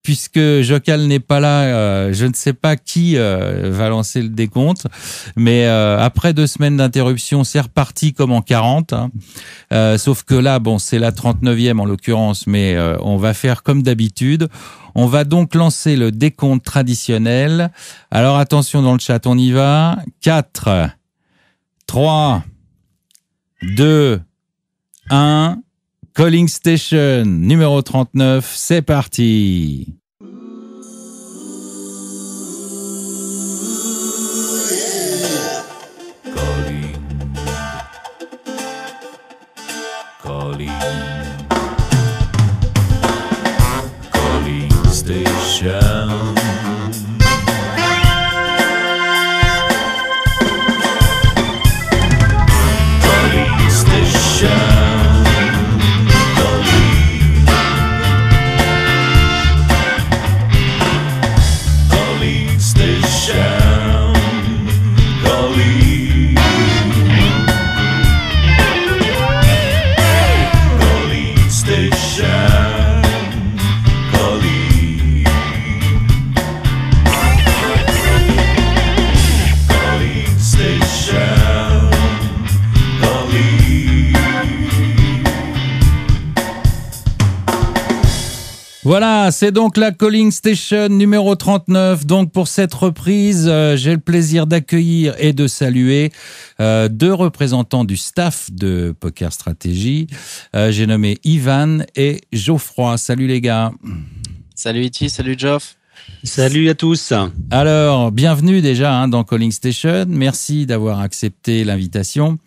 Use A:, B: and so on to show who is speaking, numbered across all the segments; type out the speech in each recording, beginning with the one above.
A: puisque Jocal n'est pas là, je ne sais pas qui va lancer le décompte, mais après 2 semaines d'interruption, c'est reparti comme en 40. Hein. Sauf que là, bon, c'est la 39e en l'occurrence, mais on va faire comme d'habitude. On va donc lancer le décompte traditionnel. Alors attention dans le chat, on y va. 4, 3, 2, 1... Calling Station numéro 39, c'est parti. Calling Station. Calling Station. Voilà, c'est donc la Calling Station numéro 39. Donc pour cette reprise, j'ai le plaisir d'accueillir et de saluer 2 représentants du staff de Poker Stratégie. J'ai nommé Ivan et Geoffroy. Salut les gars.
B: Salut Iti, salut Geoff.
C: Salut à tous.
A: Alors, bienvenue déjà dans Calling Station. Merci d'avoir accepté l'invitation.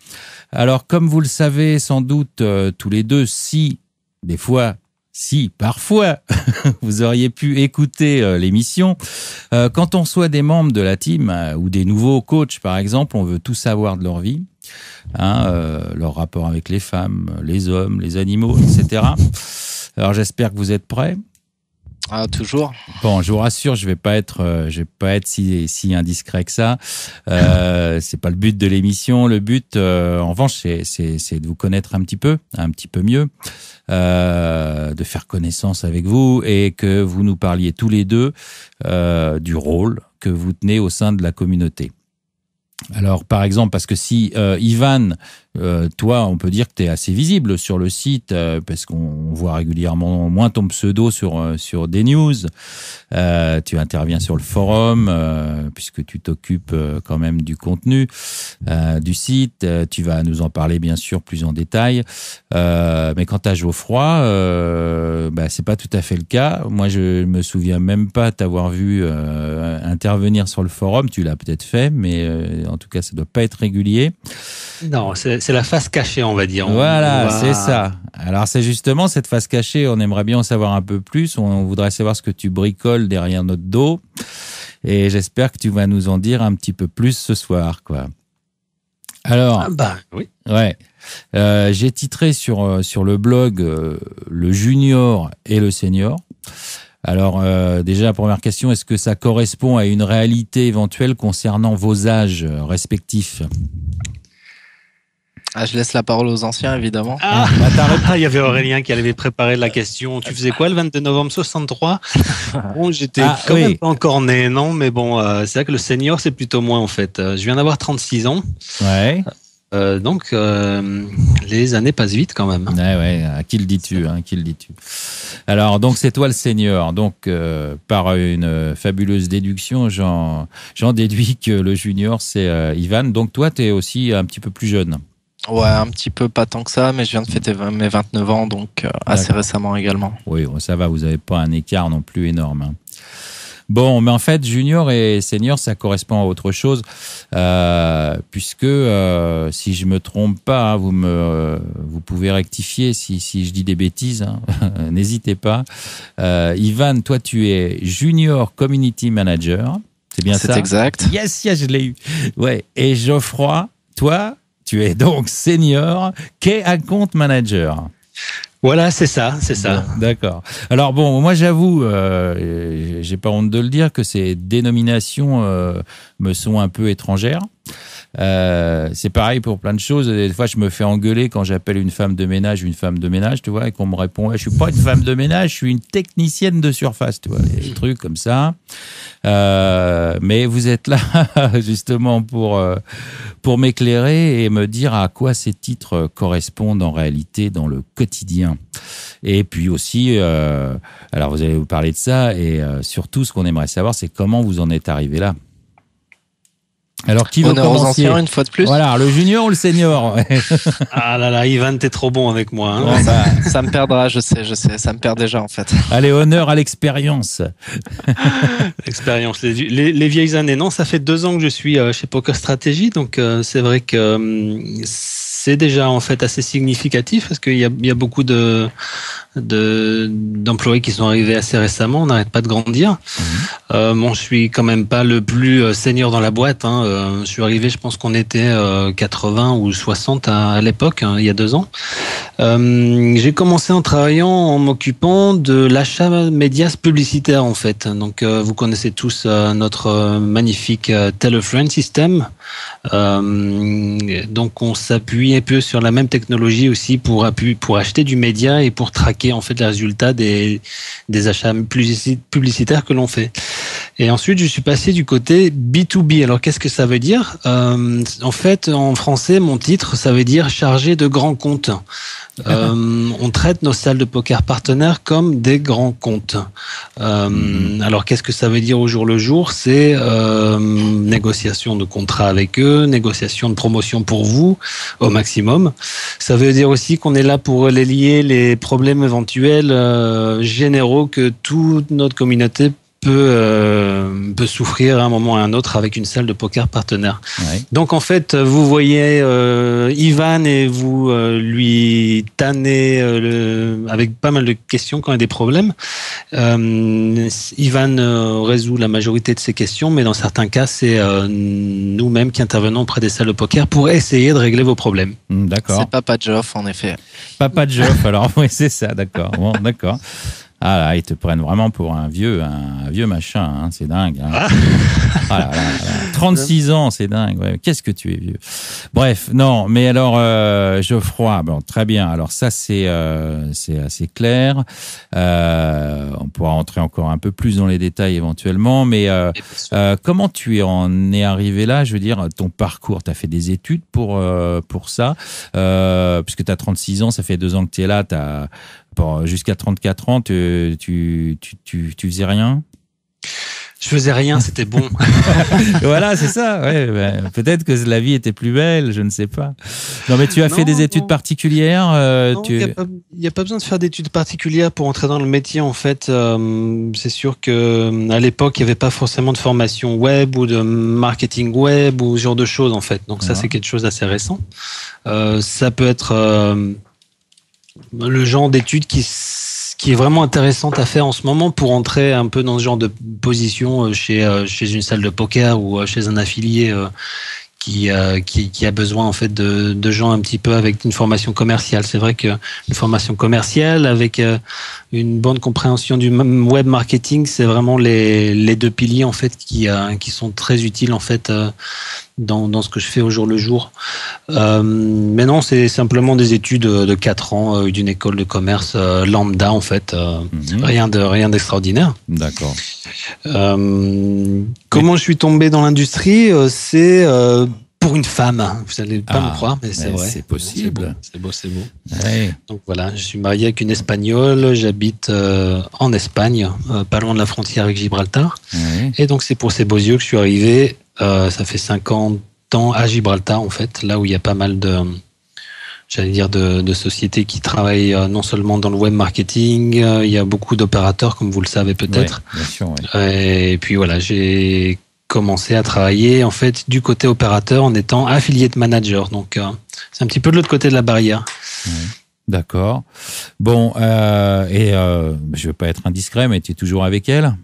A: Alors, comme vous le savez sans doute tous les deux, si parfois, vous auriez pu écouter l'émission. Quand on soit des membres de la team ou des nouveaux coachs, par exemple, on veut tout savoir de leur vie, leur rapport avec les femmes, les hommes, les animaux, etc. Alors, j'espère que vous êtes prêts.
B: Ah, toujours.
A: Bon, je vous rassure, je vais pas être si indiscret que ça. C'est pas le but de l'émission. Le but, en revanche, c'est de vous connaître un petit peu mieux, de faire connaissance avec vous et que vous nous parliez tous les deux du rôle que vous tenez au sein de la communauté. Alors, par exemple, parce que si Ivan, toi, on peut dire que tu es assez visible sur le site parce qu'on voit régulièrement moins ton pseudo sur des news. Tu interviens sur le forum puisque tu t'occupes quand même du contenu du site. Tu vas nous en parler bien sûr plus en détail. Mais quant à Geoffroy, c'est pas tout à fait le cas. Moi, je me souviens même pas t'avoir vu intervenir sur le forum. Tu l'as peut-être fait, mais en tout cas, ça doit pas être régulier.
C: Non, c'est la face cachée, on va dire.
A: Voilà, c'est ça. Alors, c'est justement cette face cachée, on aimerait bien en savoir un peu plus. On voudrait savoir ce que tu bricoles derrière notre dos. Et j'espère que tu vas nous en dire un petit peu plus ce soir, quoi. Alors,
C: oui.
A: Ouais. J'ai titré sur le blog le junior et le senior. Alors, déjà, la première question, est-ce que ça correspond à une réalité éventuelle concernant vos âges respectifs ?
B: Je laisse la parole aux anciens, évidemment.
C: Il y avait Aurélien qui avait préparé la question. Tu faisais quoi le 22 novembre 63 ? Bon, j'étais même pas encore né, non, mais bon, c'est vrai que le senior, c'est plutôt moi, en fait. Je viens d'avoir 36 ans.
A: Ouais.
C: Donc, les années passent vite quand même.
A: Ouais, à qui le dis-tu, qui le dis-tu ? Alors, donc, c'est toi le senior. Donc, par une fabuleuse déduction, j'en déduis que le junior, c'est Ivan. Donc, toi, tu es aussi un petit peu plus jeune.
B: Ouais, un petit peu, pas tant que ça, mais je viens de fêter mes 29 ans, donc assez récemment également.
A: Oui, ça va, vous n'avez pas un écart non plus énorme. Bon, mais en fait, junior et senior, ça correspond à autre chose, puisque si je me trompe pas, vous pouvez rectifier si je dis des bêtises, n'hésitez pas. Ivan, toi, tu es junior community manager, c'est bien ça ?
B: C'est exact.
A: Yes, je l'ai eu. Ouais. Et Geoffroy, toi, tu es donc senior key account manager.
C: Voilà, c'est ça.
A: Bon, d'accord. Alors bon, moi j'avoue, j'ai pas honte de le dire, que ces dénominations me sont un peu étrangères. C'est pareil pour plein de choses. Des fois, je me fais engueuler quand j'appelle une femme de ménage, tu vois, et qu'on me répond, je suis pas une femme de ménage, je suis une technicienne de surface, tu vois, des trucs comme ça. Mais vous êtes là justement pour m'éclairer et me dire à quoi ces titres correspondent en réalité dans le quotidien. Et puis aussi, alors vous allez vous parler de ça, et surtout ce qu'on aimerait savoir, c'est comment vous en êtes arrivé là. Alors, qui veut commencer?
B: Une fois de plus.
A: Voilà, le junior ou le senior?
C: Ah là là, Ivan, t'es trop bon avec moi. Hein.
B: Bon, ça me perdra, je sais, ça me perd déjà en fait.
A: Allez, honneur à l'expérience.
C: L'expérience, les vieilles années. Non, ça fait 2 ans que je suis chez Poker Strategy, donc c'est vrai que c'est déjà en fait assez significatif parce qu'il y a beaucoup d'employés qui sont arrivés assez récemment. On n'arrête pas de grandir. Bon, je suis quand même pas le plus senior dans la boîte. Hein. Je suis arrivé, je pense qu'on était 80 ou 60 à l'époque, hein, il y a 2 ans. J'ai commencé en travaillant en m'occupant de l'achat médias publicitaires en fait. Donc vous connaissez tous notre magnifique Tell-a-Friend system. Donc on s'appuie un peu sur la même technologie aussi pour acheter du média et pour traquer en fait les résultats des achats publicitaires que l'on fait. Et ensuite je suis passé du côté B2B. Alors qu'est-ce que ça veut dire? En fait en français mon titre ça veut dire chargé de grands comptes. On traite nos salles de poker partenaires comme des grands comptes. Alors qu'est-ce que ça veut dire au jour le jour? C'est négociation de contrat avec eux, négociation de promotion pour vous au maximum. Ça veut dire aussi qu'on est là pour relier les problèmes éventuels généraux que toute notre communauté peut souffrir à un moment ou à un autre avec une salle de poker partenaire. Ouais. Donc en fait, vous voyez Ivan et vous lui tannez avec pas mal de questions quand il y a des problèmes. Ivan résout la majorité de ces questions, mais dans certains cas, c'est nous-mêmes qui intervenons auprès des salles de poker pour essayer de régler vos problèmes.
A: D'accord.
B: C'est Papa Geoff, en effet.
A: Papa Geoff, alors oui, c'est ça, d'accord. Bon, d'accord. Ah là, ils te prennent vraiment pour un vieux machin, hein, c'est dingue. Hein. Ah là, 36 ans, c'est dingue. Ouais. Qu'est-ce que tu es vieux. Bref, non, mais alors Geoffroy, bon, très bien. Alors ça, c'est assez clair. On pourra entrer encore un peu plus dans les détails éventuellement, mais comment tu en es arrivé là? Je veux dire, ton parcours, tu as fait des études pour ça, puisque tu as 36 ans, ça fait 2 ans que tu es là, jusqu'à 34 ans, tu faisais rien?
C: Je faisais rien, c'était bon.
A: Voilà, c'est ça. Ouais, ben, peut-être que la vie était plus belle, je ne sais pas. Non, mais tu as fait des études particulières. Non,
C: il n'y a pas besoin de faire d'études particulières pour entrer dans le métier. En fait, c'est sûr que à l'époque, il n'y avait pas forcément de formation web ou de marketing web ou ce genre de choses en fait. Donc ça, c'est quelque chose d'assez récent. Ça peut être le genre d'études qui est vraiment intéressante à faire en ce moment pour entrer un peu dans ce genre de position chez une salle de poker ou chez un affilié qui a besoin en fait de gens un petit peu avec une formation commerciale. C'est vrai qu'une formation commerciale avec une bonne compréhension du web marketing, c'est vraiment les 2 piliers en fait qui sont très utiles en fait dans ce que je fais au jour le jour. Mais non, c'est simplement des études de 4 ans d'une école de commerce lambda en fait, rien d'extraordinaire.
A: D'accord.
C: Comment je suis tombé dans l'industrie, c'est pour une femme. Vous n'allez pas me croire, mais c'est vrai.
A: C'est possible.
C: C'est beau.
A: Ouais.
C: Donc voilà, je suis marié avec une Espagnole, j'habite en Espagne, pas loin de la frontière avec Gibraltar. Ouais. Et donc c'est pour ces beaux yeux que je suis arrivé. Ça fait 50 ans à Gibraltar en fait, là où il y a pas mal de sociétés qui travaillent non seulement dans le web marketing, il y a beaucoup d'opérateurs comme vous le savez peut-être.
A: Ouais, bien sûr, ouais.
C: Et puis voilà, j'ai commencé à travailler en fait du côté opérateur en étant affiliate manager. Donc c'est un petit peu de l'autre côté de la barrière.
A: Ouais. D'accord. Bon, je veux pas être indiscret, mais tu es toujours avec elle?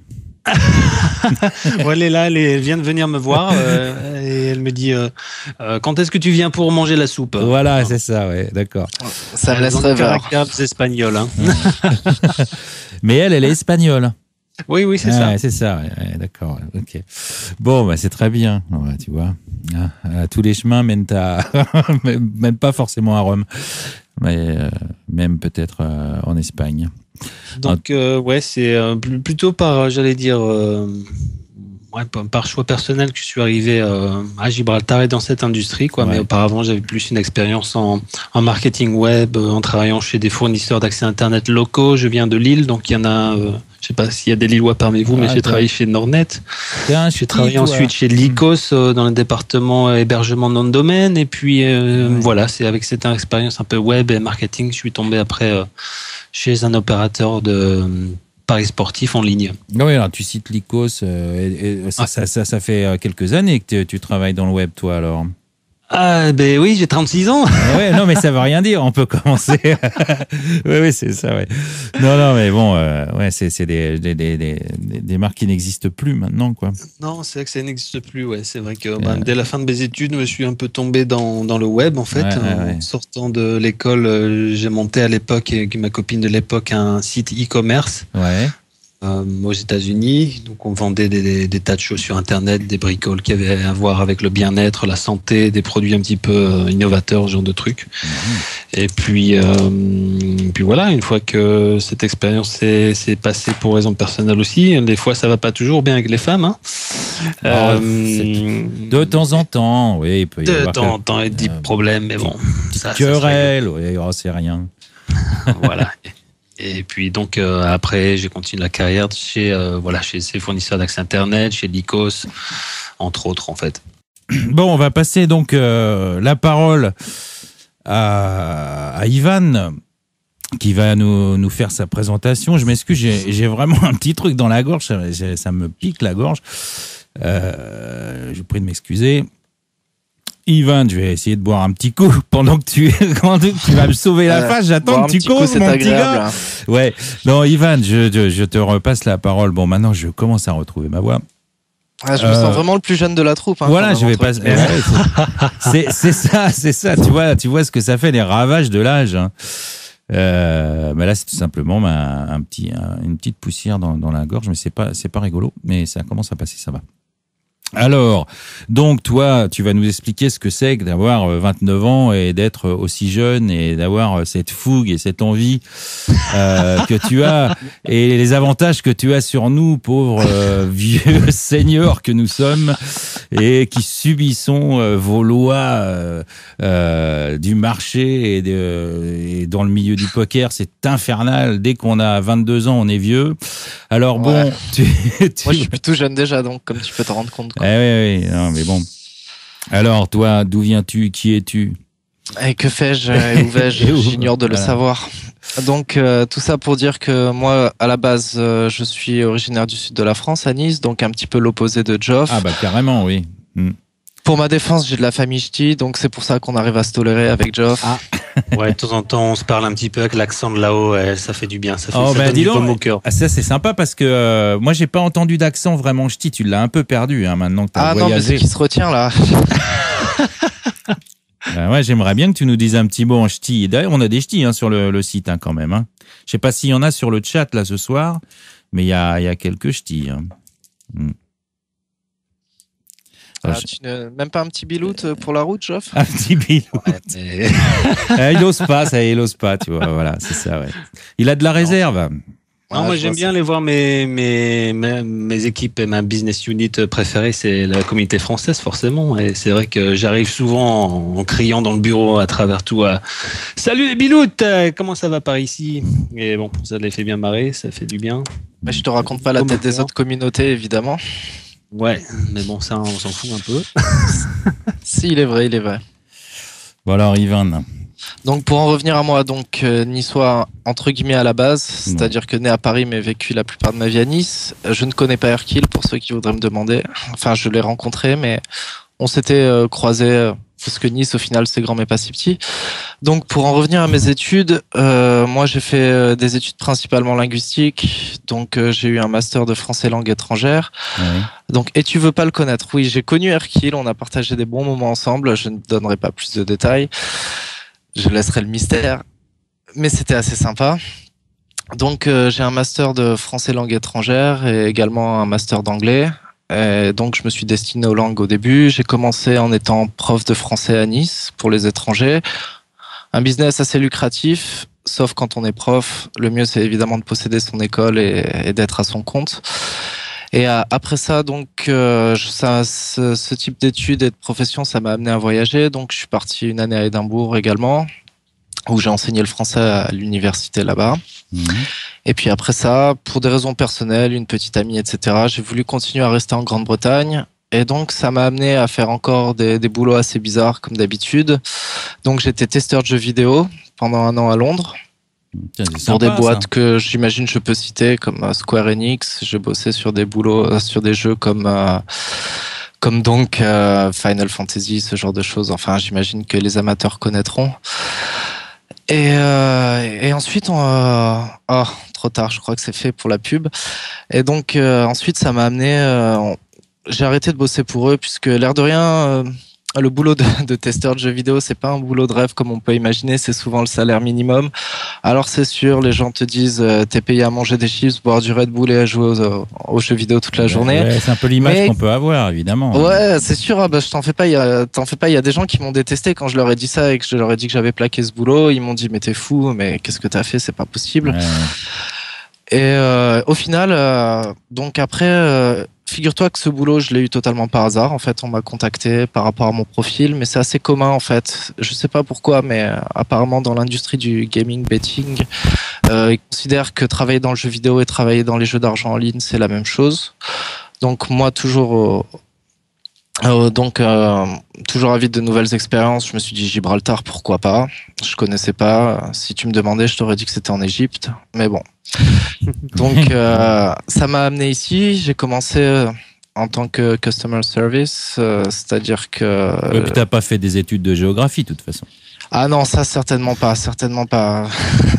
C: Elle est là, elle vient de venir me voir et elle me dit quand est-ce que tu viens pour manger la soupe?
A: Voilà, c'est ça, ouais, d'accord.
B: Ça laisse rêveur.
C: Caractères espagnols. Hein.
A: Mais elle est espagnole.
C: Oui, oui, c'est ça.
A: Ouais, c'est ça, ouais, d'accord. Ok. Bon, bah, c'est très bien. Ouais, tu vois, tous les chemins mènent mènent pas forcément à Rome, mais même peut-être en Espagne.
C: Donc, ouais, c'est plutôt par, j'allais dire, ouais, par choix personnel que je suis arrivé à Gibraltar et dans cette industrie, quoi.
A: Ouais.
C: Mais auparavant, j'avais plus une expérience en marketing web, en travaillant chez des fournisseurs d'accès Internet locaux. Je viens de Lille, donc il y en a, je sais pas s'il y a des Lillois parmi vous, mais j'ai travaillé chez Nordnet. J'ai travaillé ensuite chez Lycos dans le département hébergement nom de domaine. Et puis, voilà, c'est avec cette expérience un peu web et marketing que je suis tombé après chez un opérateur de paris sportifs en ligne.
A: Oui, alors tu cites Lycos, ça fait quelques années que tu travailles dans le web, toi, alors.
C: Ah, ben oui, j'ai 36 ans.
A: Ouais, non, mais ça veut rien dire, on peut commencer. Oui, c'est ça, ouais. Non, mais bon, ouais, c'est des marques qui n'existent plus maintenant, quoi.
C: Non, c'est vrai que ça n'existe plus, ouais. C'est vrai que dès la fin de mes études, je me suis un peu tombé dans le web, en fait. En sortant de l'école, j'ai monté à l'époque, avec ma copine de l'époque, un site e-commerce.
A: Ouais.
C: Aux États-Unis. Donc, on vendait des tas de choses sur Internet, des bricoles qui avaient à voir avec le bien-être, la santé, des produits un petit peu innovateurs, ce genre de trucs. Et puis voilà, une fois que cette expérience s'est passée pour raison personnelle aussi, des fois, ça va pas toujours bien avec les femmes. Hein.
A: De temps en temps, oui, il peut y avoir.
C: De temps en temps, il y a des problèmes, mais bon.
A: Querelle, oui, c'est rien.
C: Voilà. Et puis donc après j'ai continué la carrière chez ces fournisseurs d'accès Internet, chez Lycos, entre autres en fait.
A: Bon, on va passer donc la parole à Ivan qui va nous faire sa présentation. Je m'excuse, j'ai vraiment un petit truc dans la gorge, ça me pique la gorge. Je vous prie de m'excuser. Ivan, je vais essayer de boire un petit coup pendant que tu vas me sauver la face. J'attends que tu causes, mon petit gars. Ouais. Non, Ivan, je te repasse la parole. Bon, maintenant, je commence à retrouver ma voix.
B: Ah, je me sens vraiment le plus jeune de la troupe. Hein,
A: voilà, je vais pas. C'est ça. Tu vois ce que ça fait, les ravages de l'âge. Hein. Mais là, c'est tout simplement une petite poussière dans la gorge, mais c'est pas rigolo. Mais ça commence à passer, ça va. Alors, donc toi, tu vas nous expliquer ce que c'est que d'avoir 29 ans et d'être aussi jeune et d'avoir cette fougue et cette envie que tu as et les avantages que tu as sur nous, pauvres vieux seniors que nous sommes et qui subissons vos lois du marché et dans le milieu du poker. C'est infernal. Dès qu'on a 22 ans, on est vieux. Alors bon,
B: moi je suis plutôt jeune déjà, donc comme tu peux te rendre compte. Quoi.
A: Oui, non, mais bon. Alors, toi, d'où viens-tu? Qui es-tu?
B: Et que fais-je et où vais-je? J'ignore de le savoir. Donc, tout ça pour dire que moi, à la base, je suis originaire du sud de la France, à Nice, donc un petit peu l'opposé de Geoff.
A: Ah bah carrément, oui.
B: Pour ma défense, j'ai de la famille ch'ti, donc c'est pour ça qu'on arrive à se tolérer avec Geoff.
C: Ah. Ouais, de temps en temps, on se parle un petit peu avec l'accent de là-haut, ça fait du bien, ça fait
A: donne
C: du baume au cœur.
A: Ça c'est sympa parce que moi j'ai pas entendu d'accent vraiment ch'ti, tu l'as un peu perdu maintenant que t'as voyagé.
B: Ah non, mais c'est qui se retient là.
A: Ouais, j'aimerais bien que tu nous dises un petit mot en ch'ti. D'ailleurs, on a des ch'tis sur le site quand même. Hein. Je sais pas s'il y en a sur le chat là ce soir, mais il y a quelques ch'tis.
B: Même pas un petit bilout pour la route, Geoff?
A: Un petit bilout. Il ose pas, tu vois. Voilà, c'est ça. Ouais. Il a de la réserve.
C: Non, moi j'aime bien aller voir mes équipes et ma business unit préférée, c'est la communauté française forcément. Et c'est vrai que j'arrive souvent en criant dans le bureau à travers tout. Salut les biloutes, comment ça va par ici? Et bon, ça les fait bien marrer, ça fait du bien.
B: Mais je te raconte pas la tête des autres communautés évidemment.
C: Ouais, mais bon, ça, on s'en fout un peu.
B: Si, il est vrai.
A: Bon alors, Ivan.
B: Donc, pour en revenir à moi, donc niçois entre guillemets à la base, c'est-à-dire que né à Paris mais vécu la plupart de ma vie à Nice. Je ne connais pas Hercule pour ceux qui voudraient me demander. Enfin, je l'ai rencontré, mais on s'était croisés parce que Nice, au final, c'est grand mais pas si petit. Donc, pour en revenir à mes études, moi, j'ai fait des études principalement linguistiques. Donc, j'ai eu un master de français langue étrangère. Oui. Donc, et tu veux pas le connaître? Oui, j'ai connu Hercule. On a partagé des bons moments ensemble. Je ne donnerai pas plus de détails. Je laisserai le mystère. Mais c'était assez sympa. Donc j'ai un master de français langue étrangère et également un master d'anglais. Et donc je me suis destiné aux langues au début. J'ai commencé en étant prof de français à Nice pour les étrangers. Un business assez lucratif, sauf quand on est prof. Le mieux c'est évidemment de posséder son école et d'être à son compte. Et après ça, donc ce type d'études et de profession, ça m'a amené à voyager. Donc je suis parti une année à Édimbourg également, où j'ai enseigné le français à l'université là-bas. Et puis après ça, pour des raisons personnelles, une petite amie, etc., j'ai voulu continuer à rester en Grande-Bretagne. Et donc, ça m'a amené à faire encore des boulots assez bizarres, comme d'habitude. Donc, j'étais testeur de jeux vidéo pendant 1 an à Londres.
A: Tiens,
B: pour
A: sympa,
B: des boîtes
A: ça.
B: que j'imagine je peux citer, comme Square Enix. J'ai bossé sur des boulots, sur des jeux comme donc Final Fantasy, ce genre de choses. Enfin, j'imagine que les amateurs connaîtront. Et ensuite, trop tard, je crois que c'est fait pour la pub. Et donc ensuite, ça m'a amené. J'ai arrêté de bosser pour eux puisque l'air de rien, le boulot de testeur de jeux vidéo, c'est pas un boulot de rêve comme on peut imaginer. C'est souvent le salaire minimum. Alors c'est sûr, les gens te disent t'es payé à manger des chips, boire du Red Bull et à jouer aux jeux vidéo toute la journée.
A: Ouais, c'est un peu l'image qu'on peut avoir, évidemment.
B: Ouais, c'est sûr. Ah bah, je t'en fais pas. T'en fais pas. Il y a des gens qui m'ont détesté quand je leur ai dit ça et que je leur ai dit que j'avais plaqué ce boulot. Ils m'ont dit mais t'es fou. Mais qu'est-ce que t'as fait? C'est pas possible.
A: Ouais.
B: Et au final, donc après, figure-toi que ce boulot, je l'ai eu totalement par hasard. En fait, on m'a contacté par rapport à mon profil, mais c'est assez commun en fait. Je sais pas pourquoi, mais apparemment dans l'industrie du gaming betting, ils considèrent que travailler dans le jeu vidéo et travailler dans les jeux d'argent en ligne, c'est la même chose. Donc moi, toujours toujours avide de nouvelles expériences, je me suis dit Gibraltar, pourquoi pas. Je connaissais pas. Si tu me demandais, je t'aurais dit que c'était en Égypte. Mais bon. Donc ça m'a amené ici. J'ai commencé en tant que customer service, c'est-à-dire que.
A: Et puis t'as pas fait des études de géographie, de toute façon.
B: Ah non, ça certainement pas.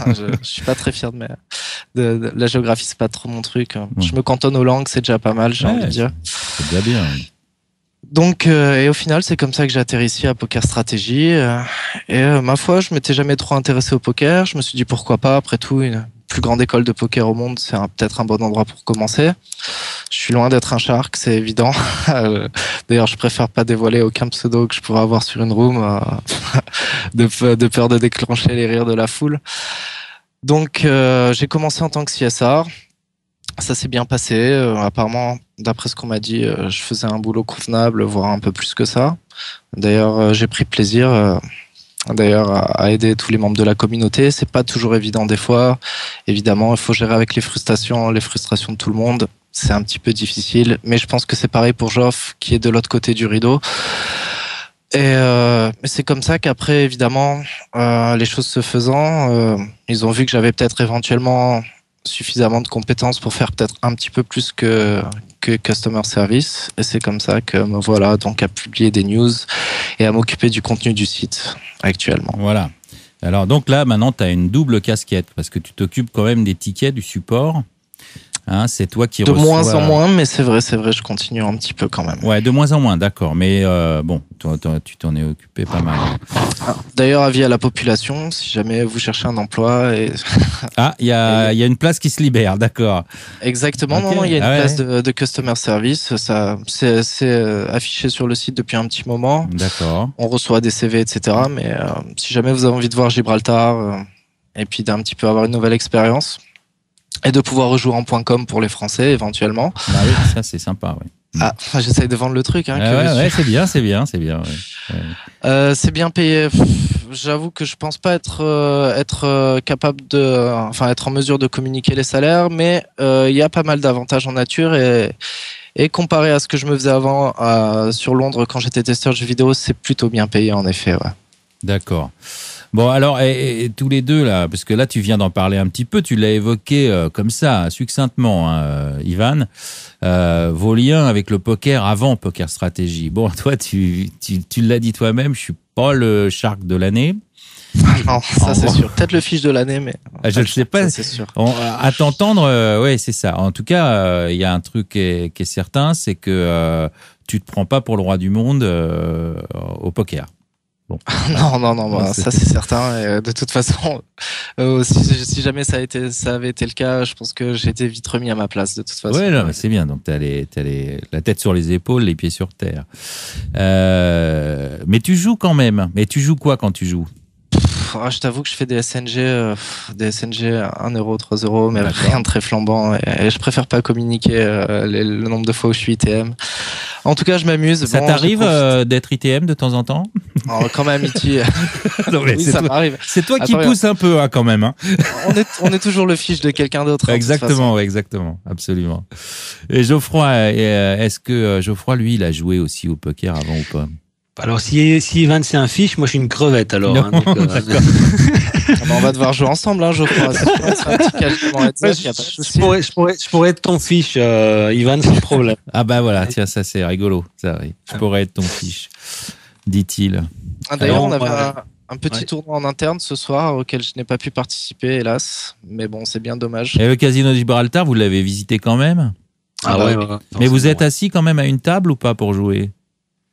B: je suis pas très fier de la géographie, c'est pas trop mon truc. Je me cantonne aux langues, c'est déjà pas mal, j'ai envie de dire.
A: C'est déjà bien.
B: Donc, et au final, c'est comme ça que j'ai atterri ici à Poker Stratégie. Ma foi, je m'étais jamais trop intéressé au poker. Je me suis dit pourquoi pas. Après tout, une plus grande école de poker au monde, c'est peut-être un bon endroit pour commencer. Je suis loin d'être un shark, c'est évident. D'ailleurs, je préfère pas dévoiler aucun pseudo que je pourrais avoir sur une room, de peur de déclencher les rires de la foule. Donc, j'ai commencé en tant que CSR. Ça s'est bien passé. Apparemment, d'après ce qu'on m'a dit, je faisais un boulot convenable, voire un peu plus que ça. D'ailleurs, j'ai pris plaisir à aider tous les membres de la communauté. C'est pas toujours évident des fois. Évidemment, il faut gérer avec les frustrations de tout le monde. C'est un petit peu difficile, mais je pense que c'est pareil pour Geoff, qui est de l'autre côté du rideau. Et c'est comme ça qu'après, évidemment, les choses se faisant, ils ont vu que j'avais peut-être éventuellement suffisamment de compétences pour faire peut-être un petit peu plus que customer service, et c'est comme ça que me voilà donc à publier des news et à m'occuper du contenu du site actuellement.
A: Voilà. Alors donc là maintenant tu as une double casquette parce que tu t'occupes quand même des tickets, du support. Hein, c'est toi qui reçois.
B: De moins en moins, mais c'est vrai, je continue un petit peu quand même.
A: Ouais, de moins en moins, d'accord. Mais bon, toi, tu t'en es occupé pas mal.
B: D'ailleurs, avis à la population, si jamais vous cherchez un emploi.
A: Ah, il y a une place qui se libère, d'accord.
B: Exactement, okay. Non, il y a une place de customer service. Ça, c'est affiché sur le site depuis un petit moment.
A: D'accord.
B: On reçoit des CV, etc. Mais si jamais vous avez envie de voir Gibraltar et puis d'un petit peu avoir une nouvelle expérience. Et de pouvoir rejouer en .com pour les Français, éventuellement.
A: Bah oui, ça, c'est sympa, oui.
B: Ah, j'essaye de vendre le truc. Hein,
A: ouais, c'est bien. Ouais.
B: C'est bien payé. J'avoue que je pense pas être capable être en mesure de communiquer les salaires, mais il y a pas mal d'avantages en nature et comparé à ce que je me faisais avant sur Londres quand j'étais testeur de jeux vidéo, c'est plutôt bien payé en effet. Ouais.
A: D'accord. Bon, alors, et tous les deux, là, parce que là, tu viens d'en parler un petit peu, tu l'as évoqué comme ça, succinctement, hein, Ivan, vos liens avec le poker avant Poker Stratégie. Bon, toi, tu l'as dit toi-même, je suis pas le shark de l'année.
B: Non, ça c'est sûr. Peut-être le fiche de l'année, mais...
A: Je ne sais pas.
B: Ça, c'est sûr.
A: À t'entendre, ouais, c'est ça. En tout cas, il y a un truc qui est certain, c'est que tu te prends pas pour le roi du monde au poker. Bon.
B: Non, bah, ça c'est certain. Et de toute façon, si jamais ça avait été le cas, je pense que j'étais vite remis à ma place de toute façon.
A: Ouais, non, c'est bien. Donc t'as la tête sur les épaules, les pieds sur terre. Mais tu joues quand même. Mais tu joues quoi quand tu joues?
B: Je t'avoue que je fais des SNG 1 euro, 3 euros, mais rien de très flambant. Et je préfère pas communiquer le nombre de fois où je suis ITM. En tout cas, je m'amuse.
A: Ça t'arrive d'être ITM de temps en temps?
B: Quand même, oui, ça m'arrive.
A: C'est toi qui pousse un peu, hein, quand même. Hein.
B: On est toujours le fiche de quelqu'un d'autre.
A: Exactement, exactement, absolument. Et Geoffroy, est-ce que Geoffroy, lui, il a joué aussi au poker avant ou pas?
C: Alors, si Ivan c'est un fiche, moi je suis une crevette alors.
A: Non, donc, d'accord.
B: On va devoir jouer ensemble, hein, Geoffroy.
C: Je pourrais être ton fiche, Ivan, sans problème.
A: Ah bah voilà, tiens, ça c'est rigolo. Ça, oui. Je pourrais être ton fiche, dit-il.
B: D'ailleurs, on avait un petit tournoi en interne ce soir auquel je n'ai pas pu participer, hélas. Mais bon, c'est bien dommage.
A: Et le casino de Gibraltar, vous l'avez visité quand même?
C: Ouais.
A: Mais vous êtes assis quand même à une table ou pas pour jouer?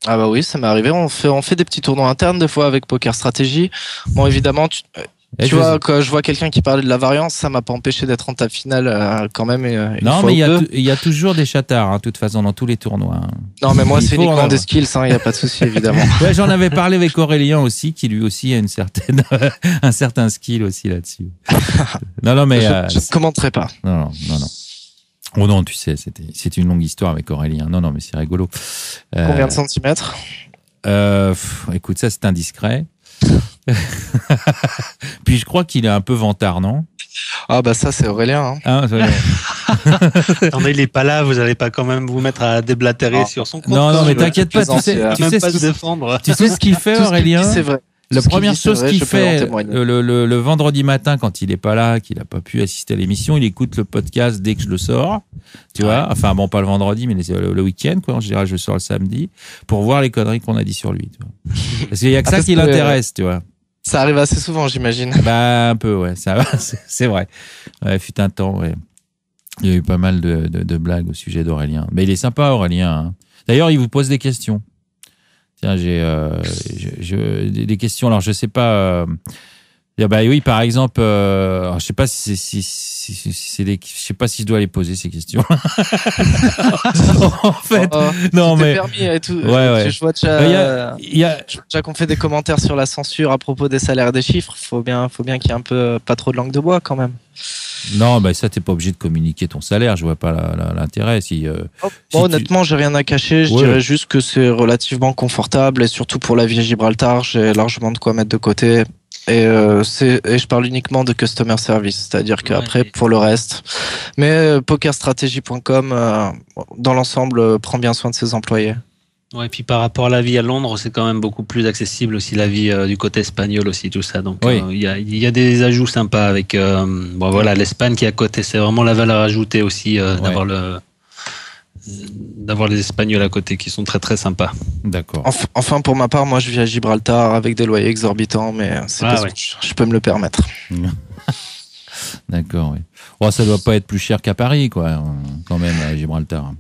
B: Ah bah oui, ça m'est arrivé. On fait des petits tournois internes des fois avec Poker Stratégie. Bon, évidemment, tu vois, quand je vois quelqu'un qui parlait de la variance, ça m'a pas empêché d'être en table finale quand même.
A: Non, mais il y a toujours des chatards, hein, de toute façon, dans tous les tournois. Hein.
B: Non, mais moi, c'est uniquement des skills, il n'y a pas de souci, évidemment.
A: Ouais, j'en avais parlé avec Aurélien aussi, qui lui aussi a un certain skill aussi là-dessus. Non, mais
B: je ne commenterai pas.
A: Non. Oh non, tu sais, c'est une longue histoire avec Aurélien. Non, mais c'est rigolo.
B: Combien de centimètres?
A: Écoute, ça c'est indiscret. Puis je crois qu'il est un peu vantard, non?
B: Ah bah ça c'est Aurélien. Hein.
C: Attendez, il est pas là, vous allez pas quand même vous mettre à déblatérer sur son compte.
A: Non, mais t'inquiète pas, tu sais ce qu'il fait, Aurélien? C'est vrai. La première chose qu'il fait le vendredi matin quand il est pas là, qu'il a pas pu assister à l'émission, il écoute le podcast dès que je le sors, tu vois. Enfin bon, pas le vendredi, mais le week-end, quoi. En général, je le sors le samedi pour voir les conneries qu'on a dit sur lui, tu vois. Parce qu'il y a que ça qui l'intéresse, tu vois.
B: Ça arrive assez souvent, j'imagine.
A: Bah un peu, ouais. Ça, c'est vrai. Ouais, fut un temps, ouais. Il y a eu pas mal de blagues au sujet d'Aurélien. Mais il est sympa, Aurélien. Hein. D'ailleurs, il vous pose des questions. Tiens, j'ai des questions. Alors, je sais pas. Bah oui, par exemple, alors, je sais pas si c'est je sais pas si je dois les poser ces questions. En fait, non mais.
B: Permis et tout.
A: Ouais.
B: Je vois déjà qu'on fait des commentaires sur la censure à propos des salaires et des chiffres. Faut bien qu'il y ait un peu pas trop de langue de bois quand même.
A: Non, bah ça, t'es pas obligé de communiquer ton salaire. Je vois pas l'intérêt.
B: Honnêtement, j'ai rien à cacher. Je dirais juste que c'est relativement confortable et surtout pour la vie à Gibraltar, j'ai largement de quoi mettre de côté. Et je parle uniquement de customer service, c'est-à-dire qu'après pour le reste. Mais pokerstrategy.com, dans l'ensemble, prend bien soin de ses employés.
C: Ouais, et puis par rapport à la vie à Londres, c'est quand même beaucoup plus accessible aussi la vie du côté espagnol aussi, tout ça. Donc il y a des ajouts sympas avec l'Espagne qui est à côté. C'est vraiment la valeur ajoutée aussi d'avoir les Espagnols à côté qui sont très très sympas.
A: D'accord.
B: Enfin pour ma part, moi je vis à Gibraltar avec des loyers exorbitants, mais c'est parce que je peux me le permettre.
A: D'accord, oui. Bon, ça doit pas être plus cher qu'à Paris, quoi, quand même à Gibraltar.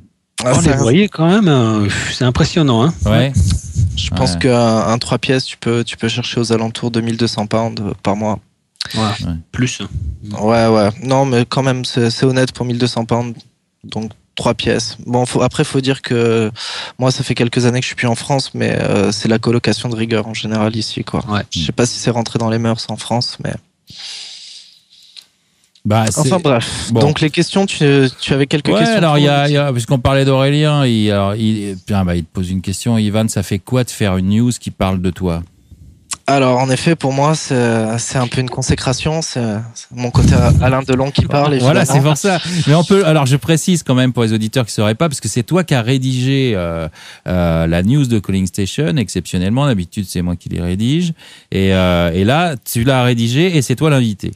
C: Les loyers quand même, c'est impressionnant. Hein.
A: Ouais.
B: Je pense qu'un 3 pièces, tu peux chercher aux alentours de 1200 pounds par mois.
C: Ouais. Plus.
B: Ouais. Non, mais quand même, c'est honnête pour 1200 pounds. Donc 3 pièces. Bon, après, faut dire que moi, ça fait quelques années que je suis plus en France, mais c'est la colocation de rigueur en général ici, quoi. Ouais. Je sais pas si c'est rentré dans les mœurs en France, mais. Enfin bref. Bon. Donc les questions, tu avais quelques questions.
A: Alors il y a puisqu'on parlait d'Aurélien, il te pose une question. Ivan, ça fait quoi de faire une news qui parle de toi?
B: Alors en effet, pour moi, c'est un peu une consécration. C'est mon côté Alain Delon qui parle.
A: Voilà, c'est pour ça. Mais on peut. Alors je précise quand même pour les auditeurs qui ne sauraient pas, parce que c'est toi qui as rédigé la news de Calling Station. Exceptionnellement, d'habitude c'est moi qui les rédige. Et là, tu l'as rédigé et c'est toi l'invité.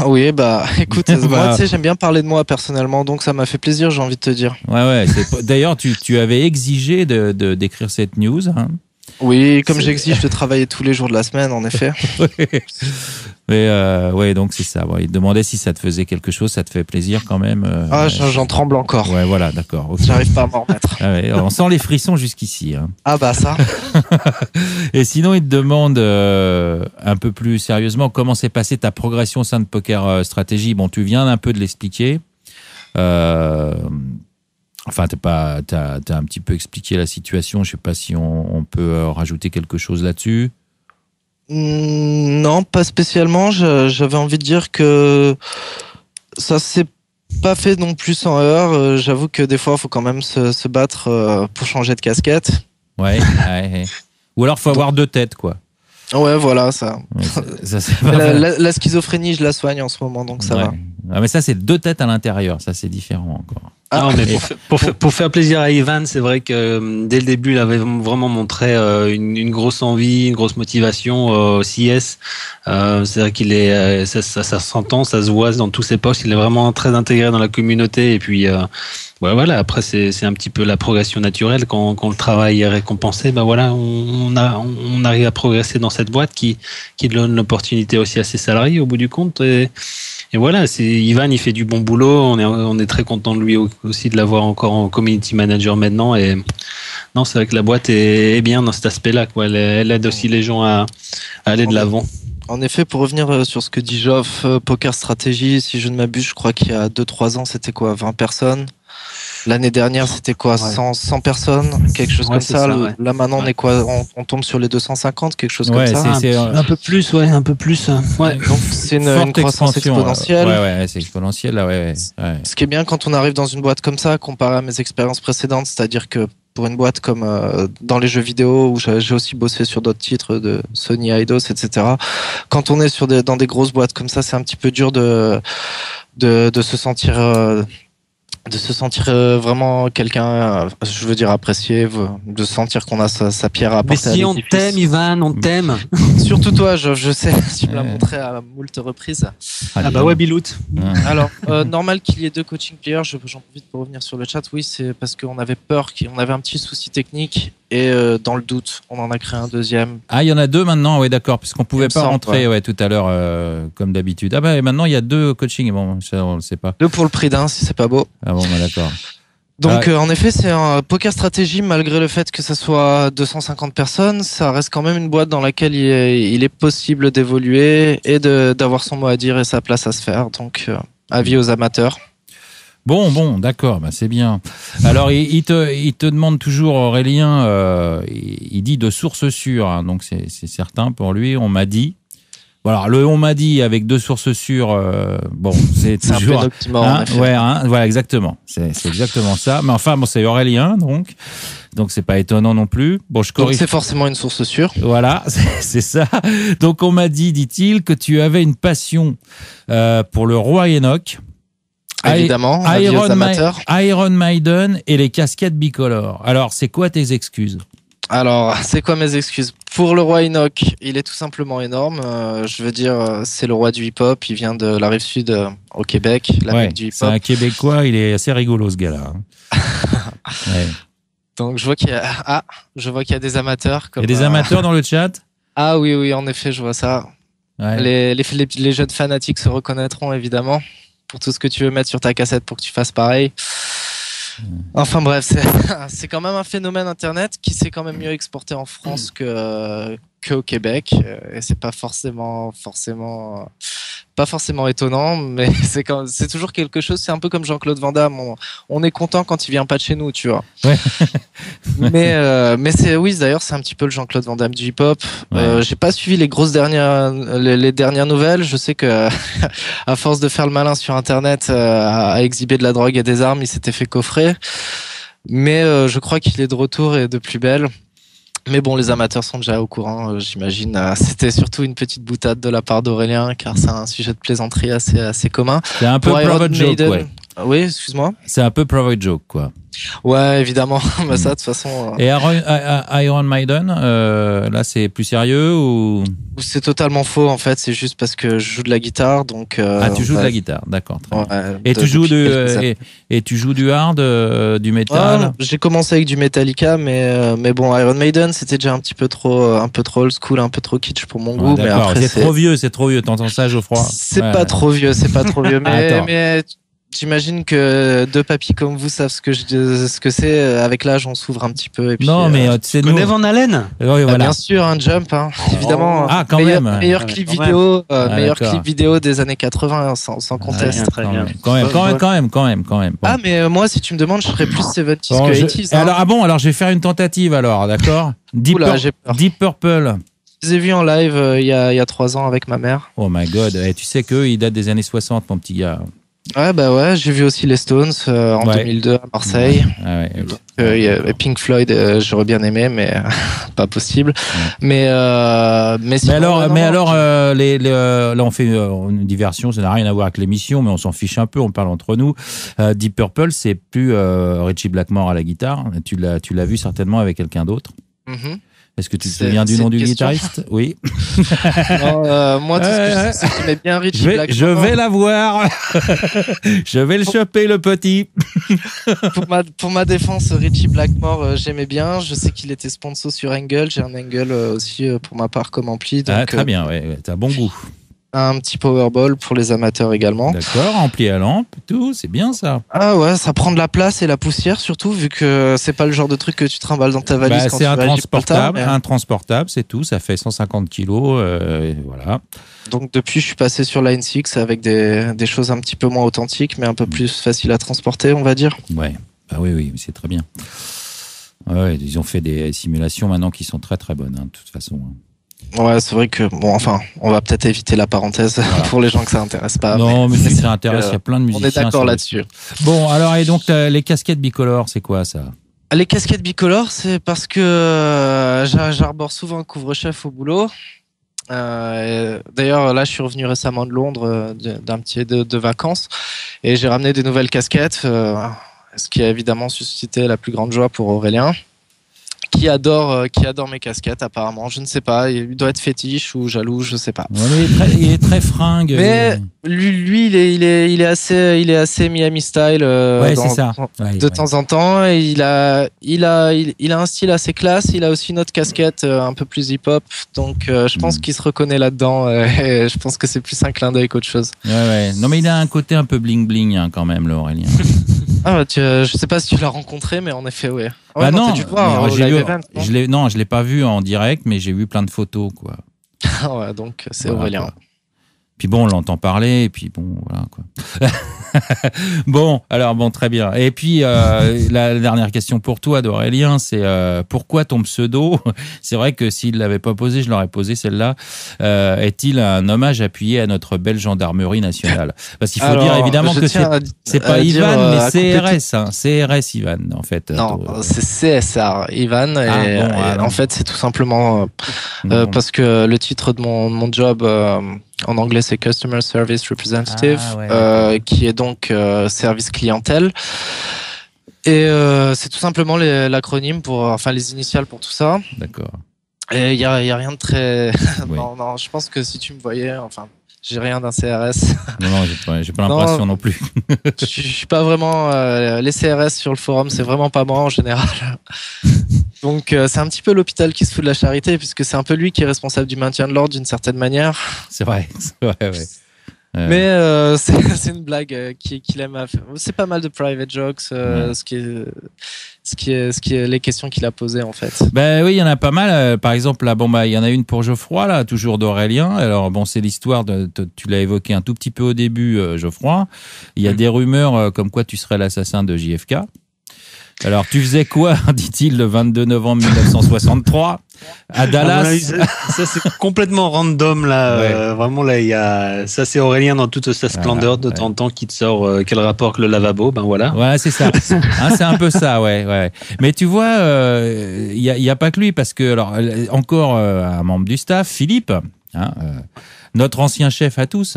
B: Oui, bah écoute, moi, tu sais, j'aime bien parler de moi personnellement, donc ça m'a fait plaisir, j'ai envie de te dire.
A: Ouais. D'ailleurs, tu avais exigé d'écrire cette news. Hein.
B: Oui, comme j'exige de travailler tous les jours de la semaine, en effet.
A: Mais ouais, donc c'est ça. Ouais, il demandait si ça te faisait quelque chose, ça te fait plaisir quand même.
B: J'en tremble encore.
A: Ouais, voilà, d'accord. Okay.
B: J'arrive pas à m'en remettre.
A: Ah ouais, on sent les frissons jusqu'ici. Hein.
B: Ah bah ça.
A: Et sinon, il te demande un peu plus sérieusement comment s'est passée ta progression au sein de Poker Stratégie. Bon, tu viens un peu de l'expliquer. Enfin, t'as un petit peu expliqué la situation. Je sais pas si on peut rajouter quelque chose là-dessus.
B: Non, pas spécialement. J'avais envie de dire que ça s'est pas fait non plus sans heurts. J'avoue que des fois, il faut quand même se battre pour changer de casquette.
A: Ouais. Ou alors, faut avoir deux têtes, quoi.
B: Ouais, voilà, ça. La schizophrénie, je la soigne en ce moment, donc ça va.
A: Ah, mais ça, c'est deux têtes à l'intérieur. Ça, c'est différent encore.
C: Non, mais pour faire plaisir à Ivan, c'est vrai que dès le début, il avait vraiment montré une grosse envie, une grosse motivation au CS. C'est vrai qu'il est, ça s'entend, ça se voit dans tous ses postes. Il est vraiment très intégré dans la communauté. Et puis, voilà. Après, c'est un petit peu la progression naturelle quand le travail est récompensé. Ben voilà, on arrive à progresser dans cette boîte qui donne l'opportunité aussi à ses salariés au bout du compte. Et voilà, Ivan, il fait du bon boulot. On est très content de lui aussi de l'avoir encore en community manager maintenant. Et non, c'est vrai que la boîte est bien dans cet aspect-là, quoi. Elle aide aussi les gens à aller de l'avant.
B: En effet, pour revenir sur ce que dit Geoff, Poker Stratégie, si je ne m'abuse, je crois qu'il y a 2-3 ans, c'était quoi, 20 personnes. L'année dernière, c'était quoi, 100 personnes, quelque chose comme ça. Ouais. Là, maintenant, on est quoi, on tombe sur les 250, quelque chose comme ça.
C: Un peu plus, ouais, un peu plus. Ouais.
B: Donc, c'est une croissance exponentielle.
A: Ouais, c'est exponentiel, là, ouais.
B: Ce qui est bien quand on arrive dans une boîte comme ça, comparé à mes expériences précédentes, c'est-à-dire que pour une boîte comme dans les jeux vidéo, où j'ai aussi bossé sur d'autres titres de Sony, Eidos, etc. Quand on est dans des grosses boîtes comme ça, c'est un petit peu dur de se sentir... de se sentir vraiment quelqu'un, je veux dire apprécié, de sentir qu'on a sa pierre à apporter.
C: Mais si on t'aime, Ivan, on t'aime.
B: Surtout toi, je sais, tu me l'as montré à moult reprises.
C: Ah bah ouais, Bilout.
B: Alors, normal qu'il y ait 2 coaching players, j'en profite pour revenir sur le chat. Oui, c'est parce qu'on avait peur, on avait un petit souci technique et dans le doute, on en a créé un deuxième.
A: Ah, il y en a 2 maintenant, oui, d'accord, puisqu'on pouvait pas rentrer tout à l'heure comme d'habitude. Ah bah maintenant il y a 2 coachings, bon, ça, on le sait pas.
B: 2 pour le prix d'un, si c'est pas beau.
A: Ah bon, bah d'accord.
B: Donc en effet, c'est un Poker Stratégie, malgré le fait que ça soit 250 personnes, ça reste quand même une boîte dans laquelle il est possible d'évoluer et d'avoir son mot à dire et sa place à se faire. Donc avis aux amateurs.
A: Bon, d'accord, bah c'est bien. Alors, il te demande toujours, Aurélien, il dit de sources sûres, hein, donc c'est certain pour lui, on m'a dit. Voilà, on m'a dit avec 2 sources sûres, bon, c'est toujours...
B: un peu d'oxymore, en effet.
A: Ouais, voilà, exactement. C'est exactement ça. Mais enfin, bon, c'est Aurélien, donc c'est pas étonnant non plus. Bon, je corrige.
B: Donc c'est forcément une source sûre.
A: Voilà, c'est ça. Donc on m'a dit-il, que tu avais une passion pour le roi Enoch.
B: Évidemment,
A: Iron Maiden et les casquettes bicolores. Alors, c'est quoi tes excuses ?
B: Alors, c'est quoi mes excuses ? Pour le roi Enoch, il est tout simplement énorme. Je veux dire, c'est le roi du hip-hop. Il vient de la rive sud au Québec, la mecque du hip-hop.
A: C'est un Québécois. Il est assez rigolo, ce gars-là.
B: Ouais. Donc, je vois qu'il y a des amateurs.
A: Il y a des amateurs dans le chat ?
B: Ah oui, en effet, je vois ça. Ouais. Les jeunes fanatiques se reconnaîtront, évidemment, pour tout ce que tu veux mettre sur ta cassette pour que tu fasses pareil. Enfin bref, c'est quand même un phénomène internet qui s'est quand même mieux exporté en France qu'au Québec, et c'est pas forcément étonnant, mais c'est toujours quelque chose. C'est un peu comme Jean-Claude Van Damme, on est content quand il vient pas de chez nous, tu vois.
A: Ouais.
B: mais d'ailleurs c'est un petit peu le Jean-Claude Van Damme du hip-hop. Ouais. J'ai pas suivi les dernières nouvelles. Je sais que à force de faire le malin sur internet, à exhiber de la drogue et des armes, il s'était fait coffrer. Mais je crois qu'il est de retour et de plus belle. Mais bon, les amateurs sont déjà au courant, j'imagine. C'était surtout une petite boutade de la part d'Aurélien, car c'est un sujet de plaisanterie assez commun.
A: C'est un peu private joke, ouais.
B: Oui, excuse-moi.
A: C'est un peu private joke, quoi.
B: Ouais, évidemment. Bah, ça, de toute façon.
A: Et Iron Maiden, là, c'est plus sérieux ou
B: C'est totalement faux, en fait. C'est juste parce que je joue de la guitare, donc.
A: tu joues de la guitare, d'accord. Très bien.
B: Ouais,
A: Et tu joues tu joues du hard, du métal.
B: J'ai commencé avec du Metallica, mais bon, Iron Maiden, c'était déjà un peu trop old school, un peu trop kitsch pour mon goût. Mais après,
A: c'est trop vieux. T'entends ça, Geoffroy?
B: C'est pas trop vieux, mais j'imagine que deux papis comme vous savent ce que c'est. Avec l'âge, on s'ouvre un petit peu. Et puis,
A: non, mais tu
C: connais Van Halen?
A: Oui, voilà.
B: Bien sûr, un Jump, évidemment.
A: Ah, quand même.
B: Meilleur clip vidéo, clip vidéo des années 80, sans conteste.
C: Très bien.
A: Quand même. Bon.
B: Ah, mais moi, si tu me demandes, je serais plus 70s que 80s.
A: Alors, je vais faire une tentative, alors, d'accord? Deep Purple.
B: Je les ai vus en live il y a 3 ans avec ma mère.
A: Oh my god, tu sais qu'eux, ils datent des années 60, mon petit gars.
B: Ouais, j'ai vu aussi les Stones en 2002 à Marseille. Et Pink Floyd, j'aurais bien aimé, mais pas possible. Mais alors,
A: là on fait une diversion, ça n'a rien à voir avec l'émission, mais on s'en fiche un peu, on parle entre nous. Deep Purple, c'est plus Ritchie Blackmore à la guitare. Tu l'as vu certainement avec quelqu'un d'autre. Mm-hmm. Est-ce que tu te souviens du nom du guitariste? Oui.
B: Non, moi, tout ce que je sais, c'est que j'aimais bien Ritchie Blackmore.
A: Je vais l'avoir. Je vais le choper, le petit.
B: Pour ma défense, Ritchie Blackmore, j'aimais bien. Je sais qu'il était sponsor sur Engel. J'ai un Engel aussi pour ma part comme ampli. Donc,
A: très bien, t'as bon goût.
B: Un petit Powerball pour les amateurs également.
A: D'accord, ampli à lampe, tout, c'est bien ça.
B: Ah ouais, ça prend de la place et la poussière surtout, vu que c'est pas le genre de truc que tu trimbales dans ta valise.
A: C'est un transportable, c'est tout, ça fait 150 kilos, voilà.
B: Donc depuis, je suis passé sur Line 6 avec des choses un petit peu moins authentiques, mais un peu plus faciles à transporter, on va dire.
A: Ouais, bah oui, c'est très bien. Ouais, ils ont fait des simulations maintenant qui sont très très bonnes, de toute façon.
B: Ouais, c'est vrai que on va peut-être éviter la parenthèse pour les gens que ça intéresse pas.
A: Non, mais si ça intéresse, il y a plein de musiciens.
B: On est d'accord là-dessus.
A: Bon, alors et donc les casquettes bicolores, c'est quoi ça?
B: Les casquettes bicolores, c'est parce que j'arbore souvent un couvre-chef au boulot. D'ailleurs, là, je suis revenu récemment de Londres d'un petit de vacances et j'ai ramené des nouvelles casquettes, ce qui a évidemment suscité la plus grande joie pour Aurélien. Qui adore mes casquettes apparemment, je ne sais pas, il doit être fétiche ou jaloux, je sais pas.
A: Ouais, il est très fringue.
B: Mais lui il est assez Miami style
A: c'est ça.
B: De temps en temps, et il a un style assez classe, il a aussi une autre casquette un peu plus hip-hop, donc je pense qu'il se reconnaît là-dedans et je pense que c'est plus un clin d'œil qu'autre chose.
A: Ouais. Non mais il a un côté un peu bling-bling quand même, Aurélien.
B: Je sais pas si tu l'as rencontré, mais en effet, ouais.
A: Non,
B: dû le voir,
A: je l'ai pas vu en direct, mais j'ai vu plein de photos, quoi.
B: Ouais, donc c'est Aurélien.
A: Quoi. Puis bon, on l'entend parler, et puis bon, voilà, quoi. Bon, très bien. Et puis, la dernière question pour toi, d'Aurélien, c'est pourquoi ton pseudo? C'est vrai que s'il l'avait pas posé, je l'aurais posé celle-là. Est-il un hommage appuyé à notre belle gendarmerie nationale? Parce qu'il faut dire évidemment que c'est pas Ivan, mais CRS, CRS Ivan, en fait.
B: Non, c'est CSR Ivan, en fait, c'est tout simplement parce que le titre de mon job, en anglais, c'est Customer Service Representative, qui est donc service clientèle. Et c'est tout simplement l'acronyme les initiales pour tout ça.
A: D'accord.
B: Et il y a rien de très. Non, je pense que si tu me voyais, j'ai rien d'un CRS.
A: Non, j'ai pas l'impression non plus.
B: Je suis pas vraiment. Les CRS sur le forum, c'est vraiment pas moi en général. Donc c'est un petit peu l'hôpital qui se fout de la charité, puisque c'est un peu lui qui est responsable du maintien de l'ordre d'une certaine manière.
A: C'est vrai, ouais.
B: Mais c'est une blague qu'il aime à faire. C'est pas mal de private jokes, ce qui est les questions qu'il a posées en fait.
A: Ben oui, il y en a pas mal. Par exemple, là, il y en a une pour Geoffroy, là, toujours d'Aurélien. Alors bon, c'est l'histoire tu l'as évoqué un tout petit peu au début, Geoffroy. Il y a des rumeurs comme quoi tu serais l'assassin de JFK. Alors, tu faisais quoi, dit-il, le 22 novembre 1963 à Dallas?
C: Ça, c'est complètement random, là. Vraiment, là, ça, c'est Aurélien dans toute sa splendeur, de temps en temps, qui te sort quel rapport que le lavabo, ben voilà.
A: Ouais, c'est ça. C'est un peu ça, ouais. Mais tu vois, il y a pas que lui, parce que, alors, encore un membre du staff, Philippe, notre ancien chef à tous,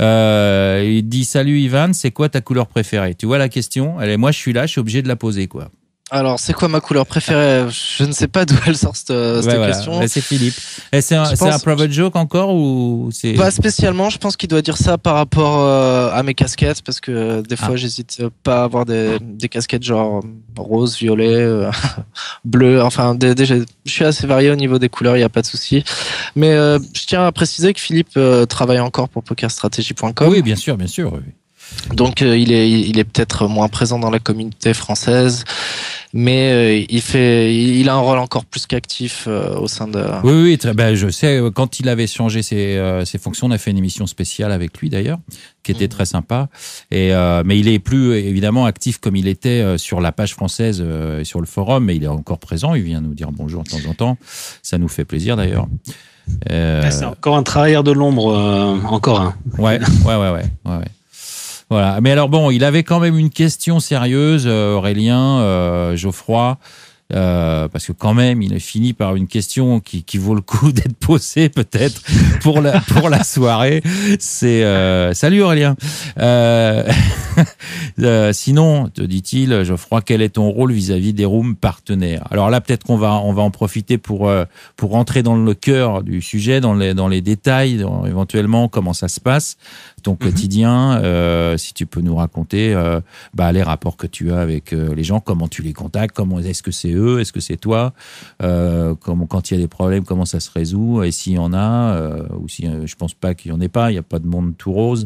A: Il dit salut Ivan, c'est quoi ta couleur préférée? Tu vois la question? Moi je suis là, je suis obligé de la poser quoi.
B: Alors, c'est quoi ma couleur préférée? Je ne sais pas d'où elle sort cette question.
A: C'est Philippe. Et c'est un private joke encore ou c'est...
B: Pas spécialement. Je pense qu'il doit dire ça par rapport à mes casquettes, parce que des fois, j'hésite pas à avoir des casquettes genre rose, violet, bleu. Enfin, je suis assez varié au niveau des couleurs, il n'y a pas de souci. Mais je tiens à préciser que Philippe travaille encore pour pokerstrategy.com.
A: Oui, bien sûr, oui.
B: Donc il est peut-être moins présent dans la communauté française, mais il a un rôle encore plus qu'actif au sein de...
A: Oui, je sais, quand il avait changé ses fonctions, on a fait une émission spéciale avec lui d'ailleurs, qui était très sympa. Mais il est plus évidemment actif comme il était sur la page française et sur le forum, mais il est encore présent, il vient nous dire bonjour de temps en temps, ça nous fait plaisir d'ailleurs.
C: C'est encore un travailleur de l'ombre, encore un.
A: Ouais. Voilà. Mais alors bon, il avait quand même une question sérieuse, Aurélien, Geoffroy, parce que quand même, il a fini par une question qui vaut le coup d'être posée peut-être pour la soirée. C'est salut Aurélien. Sinon, te dit-il, Geoffroy, quel est ton rôle vis-à-vis des rooms partenaires? Alors là, peut-être qu'on va en profiter pour rentrer dans le cœur du sujet, dans les détails, éventuellement comment ça se passe, ton quotidien. Si tu peux nous raconter les rapports que tu as avec les gens, comment tu les contactes, comment est-ce que c'est eux, est-ce que c'est toi, quand il y a des problèmes, comment ça se résout, et s'il y en a, ou si je pense pas qu'il y en ait pas, il n'y a pas de monde tout rose.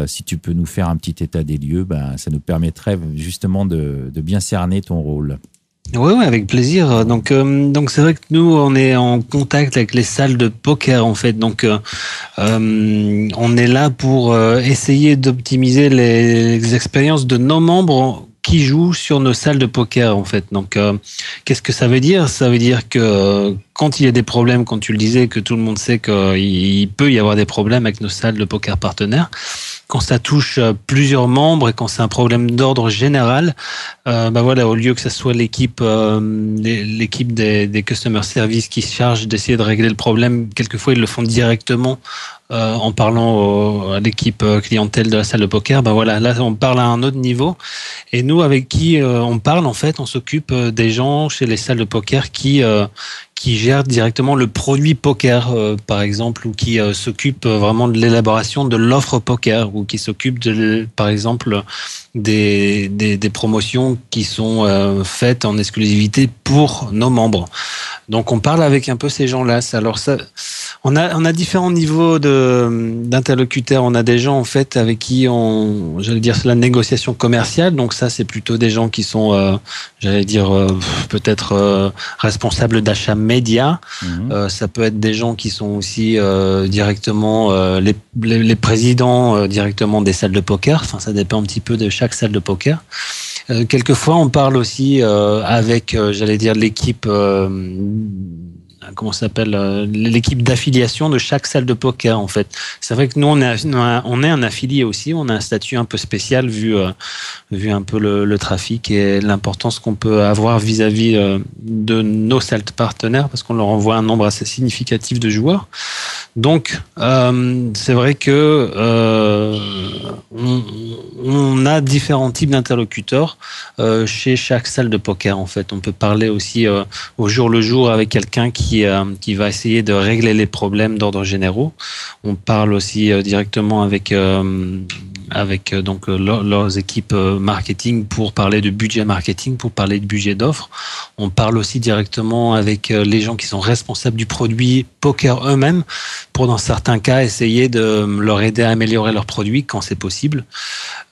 A: Si tu peux nous faire un petit état des lieux, ça nous permettrait justement de bien cerner ton rôle.
C: Oui, avec plaisir. Donc c'est vrai que nous, on est en contact avec les salles de poker, en fait. Donc, on est là pour essayer d'optimiser les expériences de nos membres qui jouent sur nos salles de poker, en fait. Donc, qu'est-ce que ça veut dire? Ça veut dire que quand il y a des problèmes, quand tu le disais, que tout le monde sait qu'il peut y avoir des problèmes avec nos salles de poker partenaires, quand ça touche plusieurs membres et quand c'est un problème d'ordre général, au lieu que ce soit l'équipe des customer service qui se charge d'essayer de régler le problème, quelquefois ils le font directement en parlant à l'équipe clientèle de la salle de poker. Là on parle à un autre niveau. Et nous, avec qui on parle, en fait, on s'occupe des gens chez les salles de poker qui gèrent directement le produit poker, par exemple, ou qui s'occupent vraiment de l'élaboration de l'offre poker, ou qui s'occupent, par exemple, des promotions qui sont faites en exclusivité pour nos membres. Donc, on parle avec un peu ces gens-là. Alors, on a différents niveaux d'interlocuteurs. On a des gens, en fait, avec qui c'est la négociation commerciale. Donc, ça, c'est plutôt des gens qui sont, peut-être responsables d'achat médias. Ça peut être des gens qui sont aussi directement les présidents directement des salles de poker. Enfin, ça dépend un petit peu de chaque salle de poker. Quelquefois, on parle aussi avec, l'équipe. Comment ça s'appelle, l'équipe d'affiliation de chaque salle de poker, en fait. C'est vrai que nous, on est un affilié aussi, on a un statut un peu spécial vu un peu le trafic et l'importance qu'on peut avoir vis-à-vis de nos salles de partenaires, parce qu'on leur envoie un nombre assez significatif de joueurs. Donc, c'est vrai que on a différents types d'interlocuteurs chez chaque salle de poker, en fait. On peut parler aussi au jour le jour avec quelqu'un qui va essayer de régler les problèmes d'ordre généraux. On parle aussi directement avec leurs équipes marketing pour parler de budget marketing, pour parler de budget d'offres. On parle aussi directement avec les gens qui sont responsables du produit poker eux-mêmes pour, dans certains cas, essayer de leur aider à améliorer leurs produits quand c'est possible.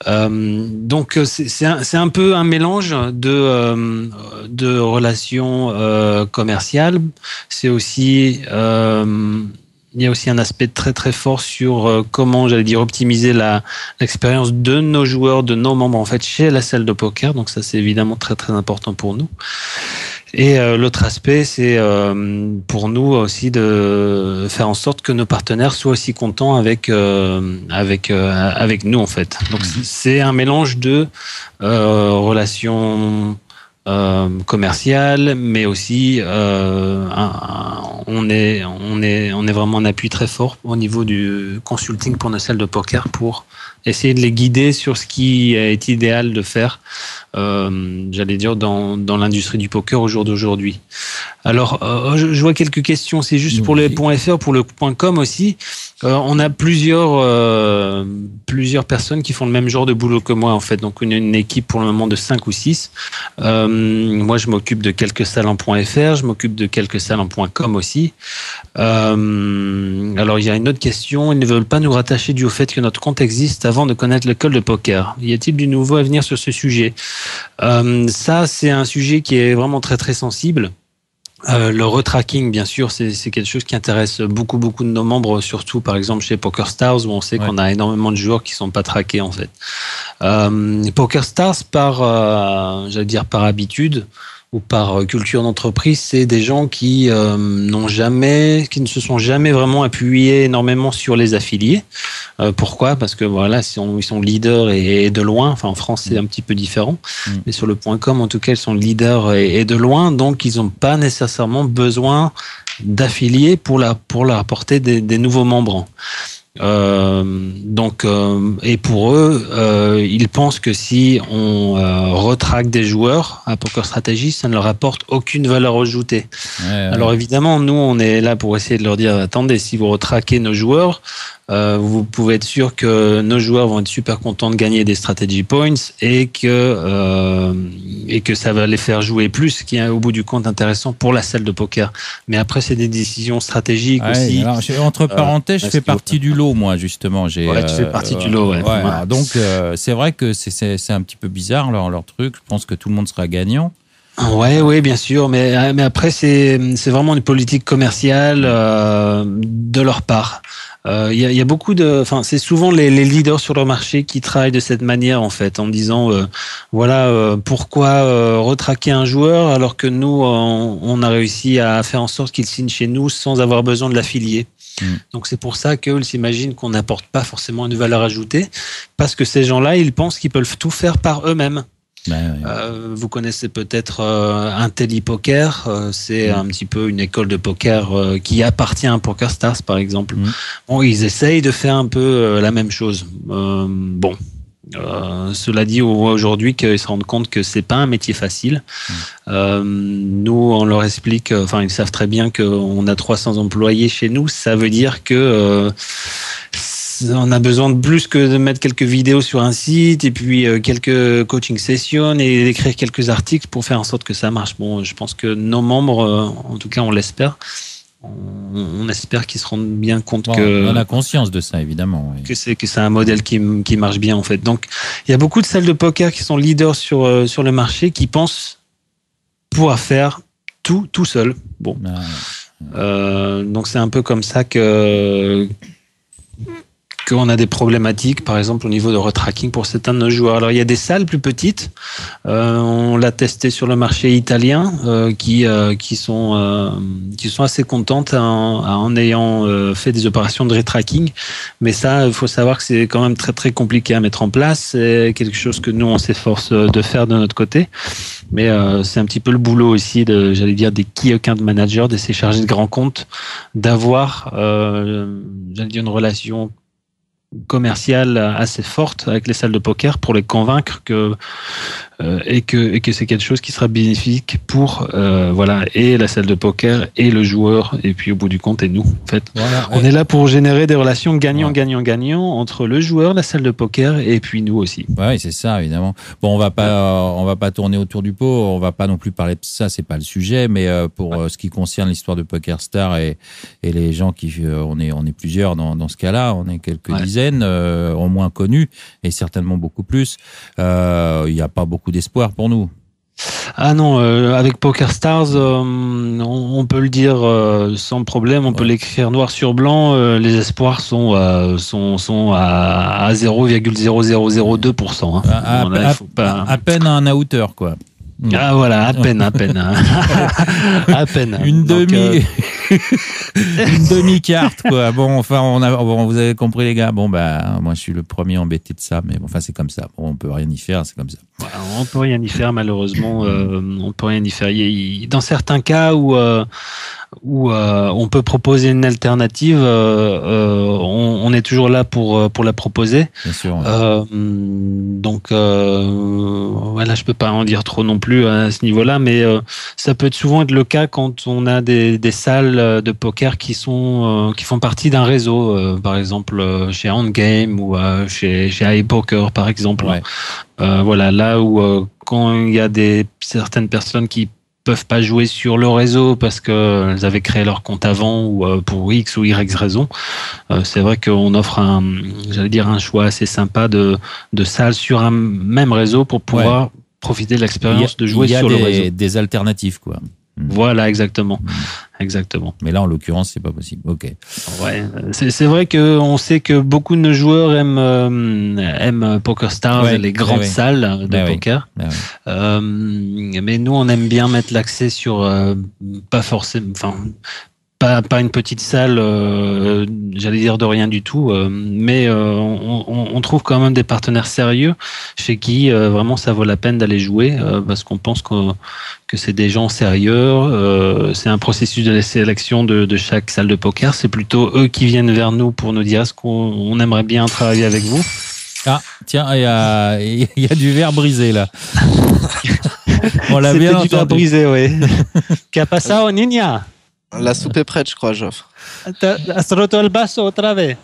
C: Donc c'est un peu un mélange de relations commerciales. C'est aussi il y a aussi un aspect très très fort sur comment, optimiser l'expérience de nos joueurs, de nos membres, en fait, chez la salle de poker. Donc ça, c'est évidemment très très important pour nous. Et l'autre aspect, c'est pour nous aussi de faire en sorte que nos partenaires soient aussi contents avec nous, en fait. Donc c'est un mélange de relations commercial, mais aussi on est vraiment en appui très fort au niveau du consulting pour nos salles de poker pour essayer de les guider sur ce qui est idéal de faire, j'allais dire, dans l'industrie du poker au jour d'aujourd'hui. Alors, je vois quelques questions, c'est juste pour le .fr, pour le .com aussi. On a plusieurs personnes qui font le même genre de boulot que moi, en fait. Donc, une équipe pour le moment de 5 ou 6. Moi, je m'occupe de quelques salles en .fr, je m'occupe de quelques salles en .com aussi. Alors, il y a une autre question. Ils ne veulent pas nous rattacher dû au fait que notre compte existe avant de connaître l'école de poker. Y a-t-il du nouveau à venir sur ce sujet? Ça, c'est un sujet qui est vraiment très, très sensible. Le retracking, bien sûr, c'est quelque chose qui intéresse beaucoup de nos membres, surtout par exemple chez PokerStars où on sait qu'on a énormément de joueurs qui sont pas traqués en fait. PokerStars par habitude ou par culture d'entreprise, c'est des gens qui ne se sont jamais vraiment appuyés énormément sur les affiliés. Pourquoi? Parce que voilà, ils sont leaders et de loin. Enfin, en France, c'est un petit peu différent. Mais sur le .com, en tout cas, ils sont leaders et de loin. Donc, ils n'ont pas nécessairement besoin d'affiliés pour leur apporter des nouveaux membres. Et pour eux, ils pensent que si on retraque des joueurs à Poker Strategy, ça ne leur apporte aucune valeur ajoutée. Alors évidemment, nous, on est là pour essayer de leur dire, attendez, si vous retraquez nos joueurs, vous pouvez être sûr que nos joueurs vont être super contents de gagner des strategy points et que ça va les faire jouer plus, ce qui est au bout du compte intéressant pour la salle de poker. Mais après, c'est des décisions stratégiques aussi.
A: Alors, entre parenthèses, je fais partie du lot, moi, justement.
C: Tu fais partie du lot, ouais.
A: Donc, c'est vrai que c'est un petit peu bizarre, leur truc. Je pense que tout le monde sera gagnant.
C: Oui, bien sûr, mais après c'est vraiment une politique commerciale de leur part. Il y a beaucoup c'est souvent les leaders sur leur marché qui travaillent de cette manière en fait, en disant pourquoi retraquer un joueur alors que nous on a réussi à faire en sorte qu'il signe chez nous sans avoir besoin de l'affilier. Donc c'est pour ça qu'ils s'imaginent qu'on n'apporte pas forcément une valeur ajoutée parce que ces gens-là ils pensent qu'ils peuvent tout faire par eux-mêmes. Vous connaissez peut-être IntelliPoker, c'est un petit peu une école de poker qui appartient à PokerStars par exemple. Bon, ils essayent de faire un peu la même chose. Cela dit, on voit aujourd'hui qu'ils se rendent compte que c'est pas un métier facile. Nous, on leur explique, ils savent très bien qu'on a 300 employés chez nous. Ça veut dire que on a besoin de plus que de mettre quelques vidéos sur un site et puis quelques coaching sessions et d'écrire quelques articles pour faire en sorte que ça marche. Bon, je pense que nos membres, en tout cas, on l'espère. On espère qu'ils se rendent bien compte que
A: on a conscience de ça évidemment
C: que c'est un modèle qui marche bien en fait. Donc il y a beaucoup de salles de poker qui sont leaders sur le marché qui pensent pouvoir faire tout seul. Bon, donc c'est un peu comme ça qu'on a des problématiques, par exemple au niveau de retracking pour certains de nos joueurs. Alors il y a des salles plus petites, on l'a testé sur le marché italien, qui sont assez contentes en ayant fait des opérations de retracking. Mais ça, il faut savoir que c'est quand même très très compliqué à mettre en place. C'est quelque chose que nous on s'efforce de faire de notre côté. Mais c'est un petit peu le boulot aussi des key account managers, de ces chargés de grands comptes, d'avoir une relation commerciale assez forte avec les salles de poker pour les convaincre que c'est quelque chose qui sera bénéfique pour et la salle de poker et le joueur et puis au bout du compte et nous en fait on est là pour générer des relations gagnant entre le joueur, la salle de poker et puis nous aussi.
A: Oui, c'est ça évidemment. Bon, on va pas tourner autour du pot, on va pas non plus parler de ça, c'est pas le sujet, mais pour ce qui concerne l'histoire de PokerStars et les gens qui on est plusieurs dans ce cas-là, on est quelques dizaines au moins connus et certainement beaucoup plus. Il y a pas beaucoup d'espoir pour nous.
C: Ah non, avec PokerStars, on peut le dire sans problème, on peut l'écrire noir sur blanc. Les espoirs sont à 0,0002%.
A: À peine un outer, quoi.
C: Ah voilà, à peine. À peine.
A: Une demi-carte, quoi. Bon, enfin, vous avez compris, les gars. Bon, moi, je suis le premier embêté de ça, mais bon, enfin, c'est comme ça. Bon, on peut rien y faire, c'est comme ça.
C: On peut rien y faire, malheureusement. On peut rien y faire. Dans certains cas où on peut proposer une alternative, on est toujours là pour la proposer.
A: Bien sûr.
C: Donc voilà, je peux pas en dire trop non plus à ce niveau-là, mais ça peut souvent être le cas quand on a des salles de poker qui font partie d'un réseau, par exemple chez Endgame ou chez iPoker par exemple.
A: Ouais.
C: Voilà, là où quand il y a certaines personnes qui peuvent pas jouer sur le réseau parce qu'elles avaient créé leur compte avant ou pour X ou Y raison, c'est vrai qu'on offre un choix assez sympa de salles sur un même réseau pour pouvoir profiter de l'expérience de jouer sur le réseau.
A: Il y a des alternatives, quoi.
C: Voilà, exactement.
A: Mais là, en l'occurrence, c'est pas possible. Ok.
C: Ouais, c'est vrai que on sait que beaucoup de nos joueurs aiment PokerStars et les grandes salles de poker. Mais nous, on aime bien mettre l'accès sur pas forcément, pas une petite salle, j'allais dire de rien du tout, mais on trouve quand même des partenaires sérieux chez qui vraiment ça vaut la peine d'aller jouer parce qu'on pense que c'est des gens sérieux. C'est un processus de sélection de chaque salle de poker. C'est plutôt eux qui viennent vers nous pour nous dire est-ce qu'on aimerait bien travailler avec vous.
A: Ah, tiens, il y a du verre brisé là. On l'a bien entendu.
C: Du verre brisé, oui. Qu'a pasado, niña?
B: La soupe est prête, je crois, Geoffre.
C: Has roto el vaso otra vez.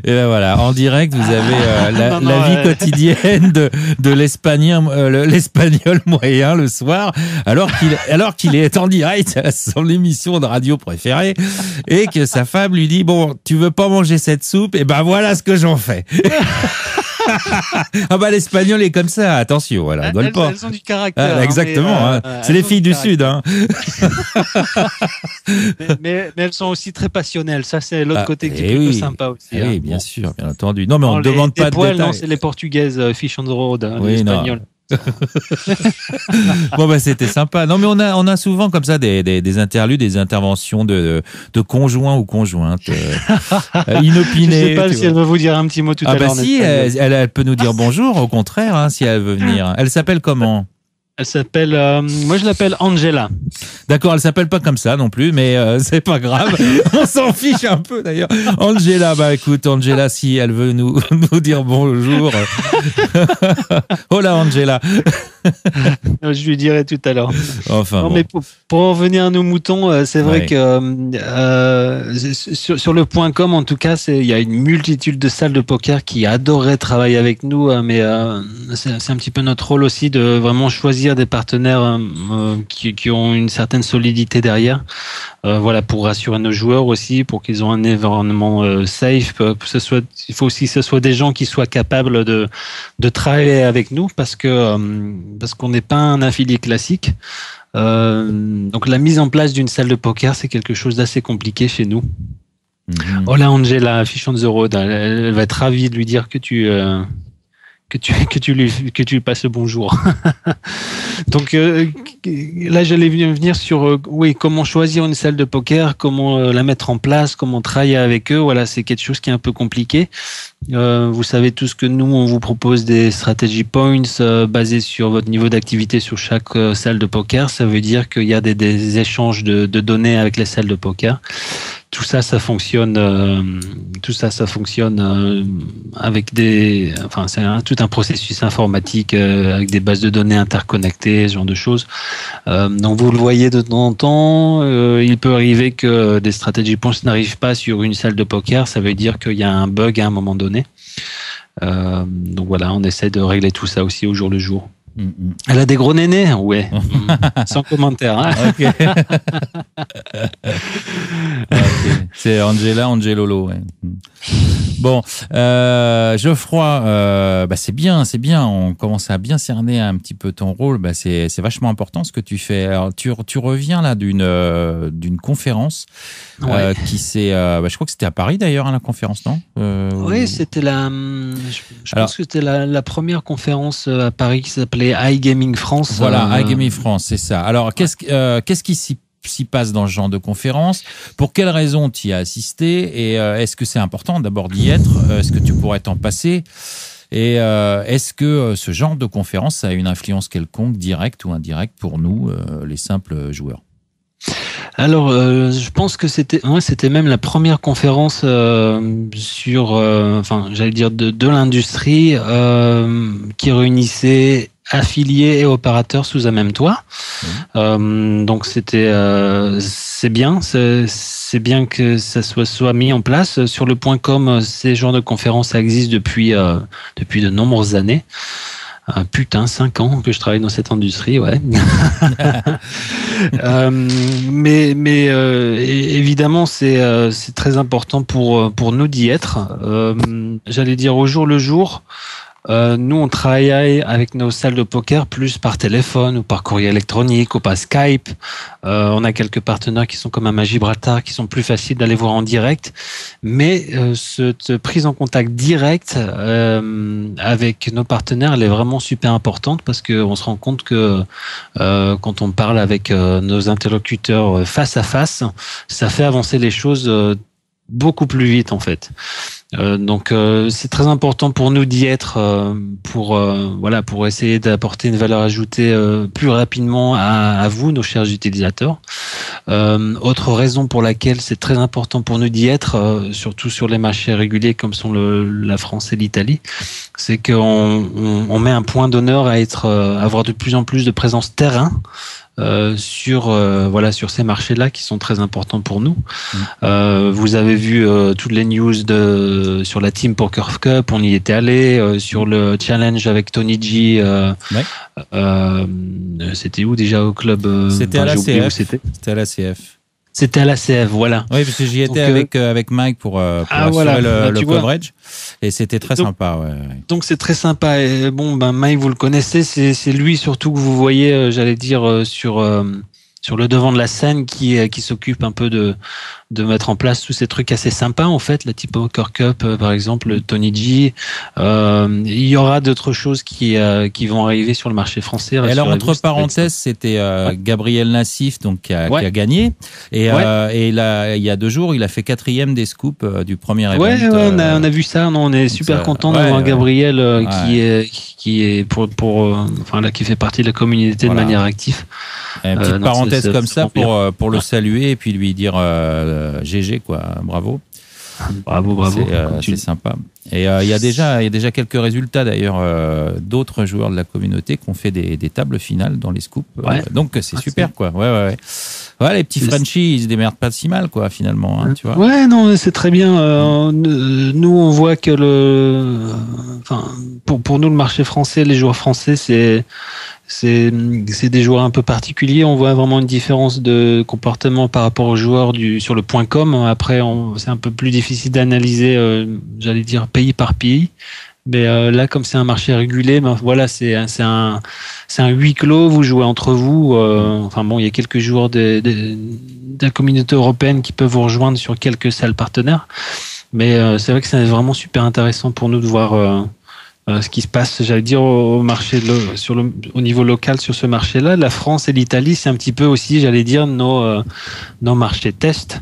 A: Et ben voilà, en direct, vous avez la vie quotidienne de l'espagnol moyen le soir, alors qu'il est en direct à son émission de radio préférée et que sa femme lui dit bon, tu veux pas manger cette soupe? Et ben voilà ce que j'en fais. Ah l'espagnol est comme ça, attention, voilà, rigole pas.
C: Elles ont du caractère.
A: Exactement, c'est les filles du Sud.
C: Mais elles sont aussi très passionnelles, ça c'est l'autre côté qui est plutôt sympa aussi.
A: Oui, bien sûr, bien entendu. Non, mais on ne demande pas de détails.
C: Non, c'est les portugaises, Fish on the Road, les espagnols.
A: Bon c'était sympa. Non mais on a souvent comme ça des interludes, des interventions de conjoints ou conjointes inopinées.
C: Je sais pas si elle veut vous dire un petit mot tout à l'heure.
A: Si, elle peut nous dire bonjour au contraire si elle veut venir. Elle s'appelle comment?
C: Elle s'appelle, moi je l'appelle Angela.
A: D'accord, elle s'appelle pas comme ça non plus, mais c'est pas grave. On s'en fiche un peu d'ailleurs. Angela, écoute, Angela, si elle veut nous dire bonjour. Hola Angela.
C: Je lui dirai tout à l'heure.
A: Enfin,
C: non, mais pour en revenir à nos moutons, c'est vrai que sur le .com, en tout cas, il y a une multitude de salles de poker qui adoreraient travailler avec nous, mais c'est un petit peu notre rôle aussi de vraiment choisir des partenaires qui ont une certaine solidité derrière. Voilà, pour rassurer nos joueurs aussi, pour qu'ils aient un environnement safe. Il faut aussi que ce soit des gens qui soient capables de travailler avec nous parce qu'on n'est pas un affilié classique. Donc la mise en place d'une salle de poker, c'est quelque chose d'assez compliqué chez nous. Hola Angela, Fish on the Road, elle va être ravie de lui dire que tu lui passes le bonjour. Donc là, j'allais venir sur comment choisir une salle de poker, comment la mettre en place, comment travailler avec eux. Voilà, c'est quelque chose qui est un peu compliqué. Vous savez tous que nous, on vous propose des strategy points basés sur votre niveau d'activité sur chaque salle de poker. Ça veut dire qu'il y a des échanges de données avec les salles de poker. Tout ça fonctionne avec c'est tout un processus informatique avec des bases de données interconnectées, ce genre de choses. Donc vous le voyez de temps en temps, il peut arriver que des strategy points n'arrivent pas sur une salle de poker. Ça veut dire qu'il y a un bug à un moment donné. Donc voilà, on essaie de régler tout ça aussi au jour le jour. Elle a des gros nénés, ouais. Sans commentaire. Hein.
A: Okay. C'est Angelolo. Ouais. Bon, Geoffroy, c'est bien. On commence à bien cerner un petit peu ton rôle. C'est vachement important ce que tu fais. Alors, tu reviens là d'une conférence qui s'est. Je crois que c'était à Paris d'ailleurs, la conférence, non
C: Oui, c'était je pense que c'était la première conférence à Paris qui s'appelait les iGaming France.
A: Voilà, iGaming France, c'est ça. Alors, qu'est-ce qui s'y passe dans ce genre de conférence? Pour quelles raisons tu y as assisté? Et est-ce que c'est important d'abord d'y être? Est-ce que tu pourrais t'en passer? Et est-ce que ce genre de conférence a une influence quelconque, directe ou indirecte, pour nous, les simples joueurs?
C: Alors, je pense que c'était même la première conférence sur, j'allais dire de l'industrie qui réunissait affiliés et opérateurs sous un même toit. Donc c'est bien que ça soit mis en place. Sur le .com, ces genres de conférences, ça existe depuis de nombreuses années. 5 ans que je travaille dans cette industrie, ouais. Mais évidemment, c'est très important pour nous d'y être. J'allais dire au jour le jour. Nous, on travaille avec nos salles de poker plus par téléphone ou par courrier électronique ou par Skype. On a quelques partenaires qui sont comme un Gibraltar, qui sont plus faciles d'aller voir en direct. Mais cette prise en contact direct avec nos partenaires, elle est vraiment super importante parce qu'on se rend compte que quand on parle avec nos interlocuteurs face à face, ça fait avancer les choses beaucoup plus vite en fait. Donc c'est très important pour nous d'y être pour essayer d'apporter une valeur ajoutée plus rapidement à vous, nos chers utilisateurs. Autre raison pour laquelle c'est très important pour nous d'y être, surtout sur les marchés réguliers comme sont la France et l'Italie, c'est qu'on met un point d'honneur à avoir de plus en plus de présence terrain sur ces marchés-là qui sont très importants pour nous. Vous avez vu toutes les news sur la Team Poker Cup, on y était allé, sur le challenge avec Tony G. C'était où déjà au club?
A: C'était à la CF. C'était à la CF.
C: C'était à la CF, voilà.
A: Oui, parce que j'y étais avec Mike pour assurer le coverage. Et c'était très sympa, ouais.
C: Donc c'est très sympa. Et Mike, vous le connaissez, c'est lui surtout que vous voyez, j'allais dire, sur le devant de la scène qui s'occupe un peu de mettre en place tous ces trucs assez sympas en fait, la Team Poker Cup par exemple, le Tony G. Il y aura d'autres choses qui vont arriver sur le marché français.
A: Et alors entre parenthèses, c'était Gabriel Nassif donc qui a gagné et là, il y a 2 jours, il a fait 4e des scoops du premier event.
C: On a vu ça. Non, on est super content d'avoir Gabriel qui est qui fait partie de la communauté de manière active.
A: Une petite parenthèse comme ça pour le saluer et puis lui dire GG quoi, bravo.
C: Bravo.
A: C'est sympa. Et il y a déjà quelques résultats d'ailleurs d'autres joueurs de la communauté qui ont fait des tables finales dans les scoops. Donc c'est super quoi. Ouais, les petits Frenchies, ils se démerdent pas si mal quoi finalement, hein, tu vois.
C: Ouais, non, c'est très bien. Nous on voit que pour nous le marché français, les joueurs français, c'est des joueurs un peu particuliers. On voit vraiment une différence de comportement par rapport aux joueurs sur le .com. Après, c'est un peu plus difficile d'analyser, j'allais dire pays par pays. Mais là, comme c'est un marché régulé, c'est un huis clos. Vous jouez entre vous. Il y a quelques joueurs de la communauté européenne qui peuvent vous rejoindre sur quelques salles partenaires. Mais c'est vrai que c'est vraiment super intéressant pour nous de voir ce qui se passe, j'allais dire, au marché au niveau local sur ce marché-là. La France et l'Italie, c'est un petit peu aussi, j'allais dire, nos marchés tests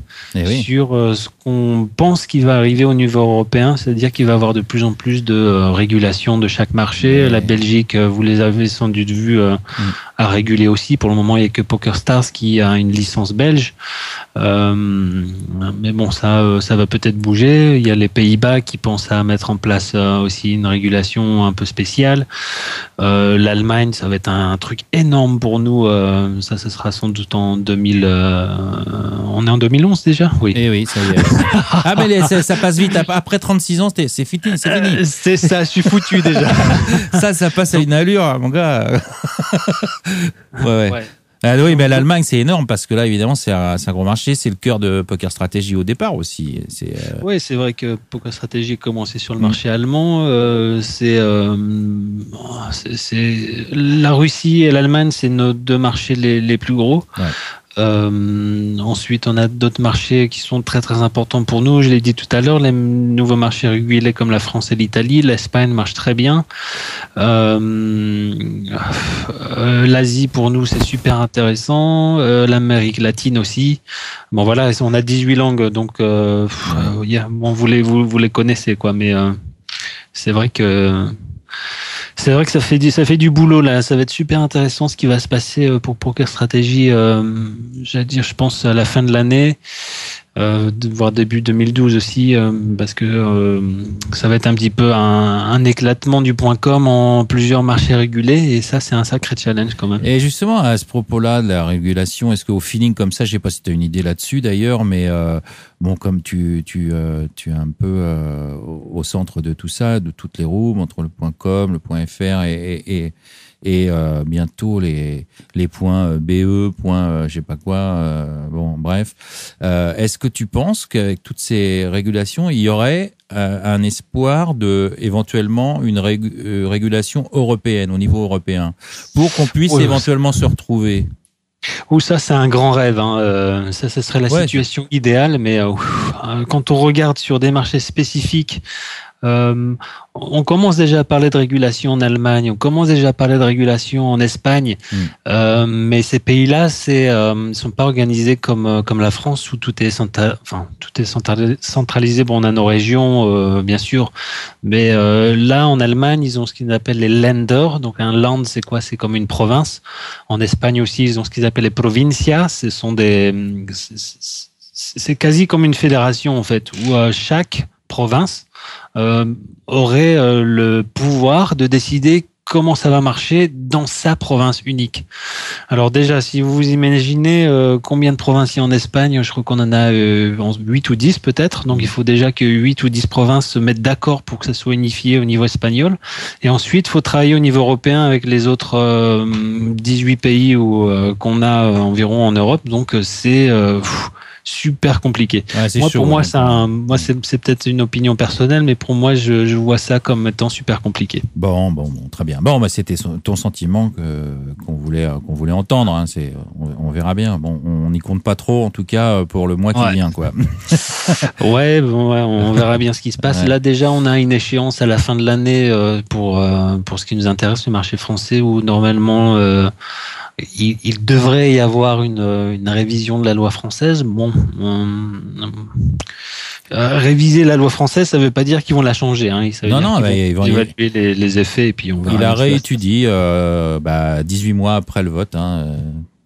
C: sur ce qu'on pense qui va arriver au niveau européen, c'est-à-dire qu'il va y avoir de plus en plus de régulation de chaque marché. La Belgique, vous les avez sans doute vu, à réguler aussi. Pour le moment, il n'y a que PokerStars qui a une licence belge. Mais bon, ça va peut-être bouger. Il y a les Pays-Bas qui pensent à mettre en place aussi une régulation un peu spéciale. L'Allemagne, ça va être un truc énorme pour nous. Ça sera sans doute en 2000. On est en 2011 déjà, oui.
A: Eh oui, ça y est. Ah mais ça passe vite. Après 36 ans, c'est fini.
C: C'est ça, je suis foutu déjà.
A: Ça passe à une allure, mon gars. Ouais. Ah oui, mais l'Allemagne, c'est énorme parce que là, évidemment, c'est un gros marché. C'est le cœur de Poker Strategy au départ aussi.
C: Oui, c'est vrai que Poker Strategy a commencé sur le marché allemand. C'est la Russie et l'Allemagne, c'est nos 2 marchés les plus gros. Ensuite, on a d'autres marchés qui sont très très importants pour nous. Je l'ai dit tout à l'heure, les nouveaux marchés régulés comme la France et l'Italie, l'Espagne marche très bien. L'Asie pour nous c'est super intéressant. L'Amérique latine aussi. Bon voilà, on a 18 langues, donc bon, vous les connaissez quoi, mais c'est vrai que ça fait du boulot là. Ça va être super intéressant ce qui va se passer pour Poker Strategy. J'allais dire, je pense à la fin de l'année, voire début 2012 aussi, parce que ça va être un petit peu un éclatement du .com en plusieurs marchés régulés, et ça c'est un sacré challenge quand même.
A: Et justement à ce propos-là de la régulation, est-ce qu'au feeling comme ça, je sais pas si tu as une idée là-dessus d'ailleurs, mais bon, comme tu es un peu au centre de tout ça, de toutes les rooms entre le .com, le .fr et bientôt les points BE, je sais pas quoi, bon bref. Est-ce que tu penses qu'avec toutes ces régulations, il y aurait un espoir de éventuellement une régulation européenne au niveau européen pour qu'on puisse éventuellement se retrouver?
C: Ou ça c'est un grand rêve, hein. Ça serait la situation idéale, mais quand on regarde sur des marchés spécifiques, on commence déjà à parler de régulation en Allemagne, on commence déjà à parler de régulation en Espagne, mais ces pays-là, sont pas organisés comme la France où tout est centralisé. Bon, on a nos régions, bien sûr, mais là en Allemagne, ils ont ce qu'ils appellent les Länder. Donc un Land, c'est quoi? C'est comme une province. En Espagne aussi, ils ont ce qu'ils appellent les provincias. C'est quasi comme une fédération en fait, où chaque province aurait le pouvoir de décider comment ça va marcher dans sa province unique. Alors déjà, si vous vous imaginez combien de provinces il y a en Espagne, je crois qu'on en a 8 ou 10 peut-être, donc il faut déjà que 8 ou 10 provinces se mettent d'accord pour que ça soit unifié au niveau espagnol, et ensuite il faut travailler au niveau européen avec les autres 18 pays qu'on a environ en Europe, donc c'est super compliqué.
A: Ouais,
C: Pour moi, c'est peut-être une opinion personnelle, mais pour moi, je vois ça comme étant super compliqué.
A: Bon, très bien. Bon, c'était ton sentiment qu'on voulait entendre. Hein. On verra bien. Bon, on n'y compte pas trop, en tout cas pour le mois qui vient, quoi.
C: on verra bien ce qui se passe. Ouais. Là, déjà, on a une échéance à la fin de l'année pour ce qui nous intéresse, le marché français, où normalement il devrait y avoir une révision de la loi française. Bon, réviser la loi française, ça ne veut pas dire qu'ils vont la changer. Hein. Ils vont évaluer les effets et puis on verra.
A: Il a réétudié 18 mois après le vote. Hein,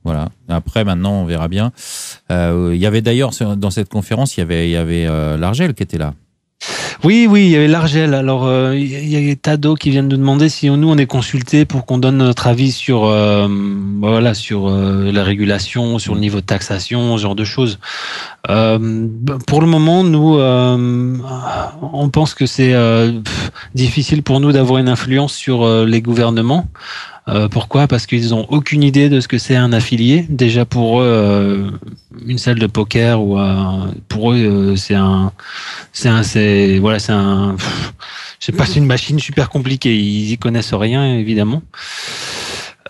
A: voilà. Après, maintenant, on verra bien. Il y avait d'ailleurs dans cette conférence, il y avait Largel qui était là.
C: Oui, il y avait l'Argel. Alors, il y a Tado qui vient de nous demander si nous, on est consultés pour qu'on donne notre avis sur la régulation, sur le niveau de taxation, ce genre de choses. Pour le moment, nous, on pense que c'est difficile pour nous d'avoir une influence sur les gouvernements. Pourquoi? Parce qu'ils n'ont aucune idée de ce que c'est un affilié. Déjà pour eux, une salle de poker ou pour eux c'est une machine super compliquée. Ils y connaissent rien évidemment.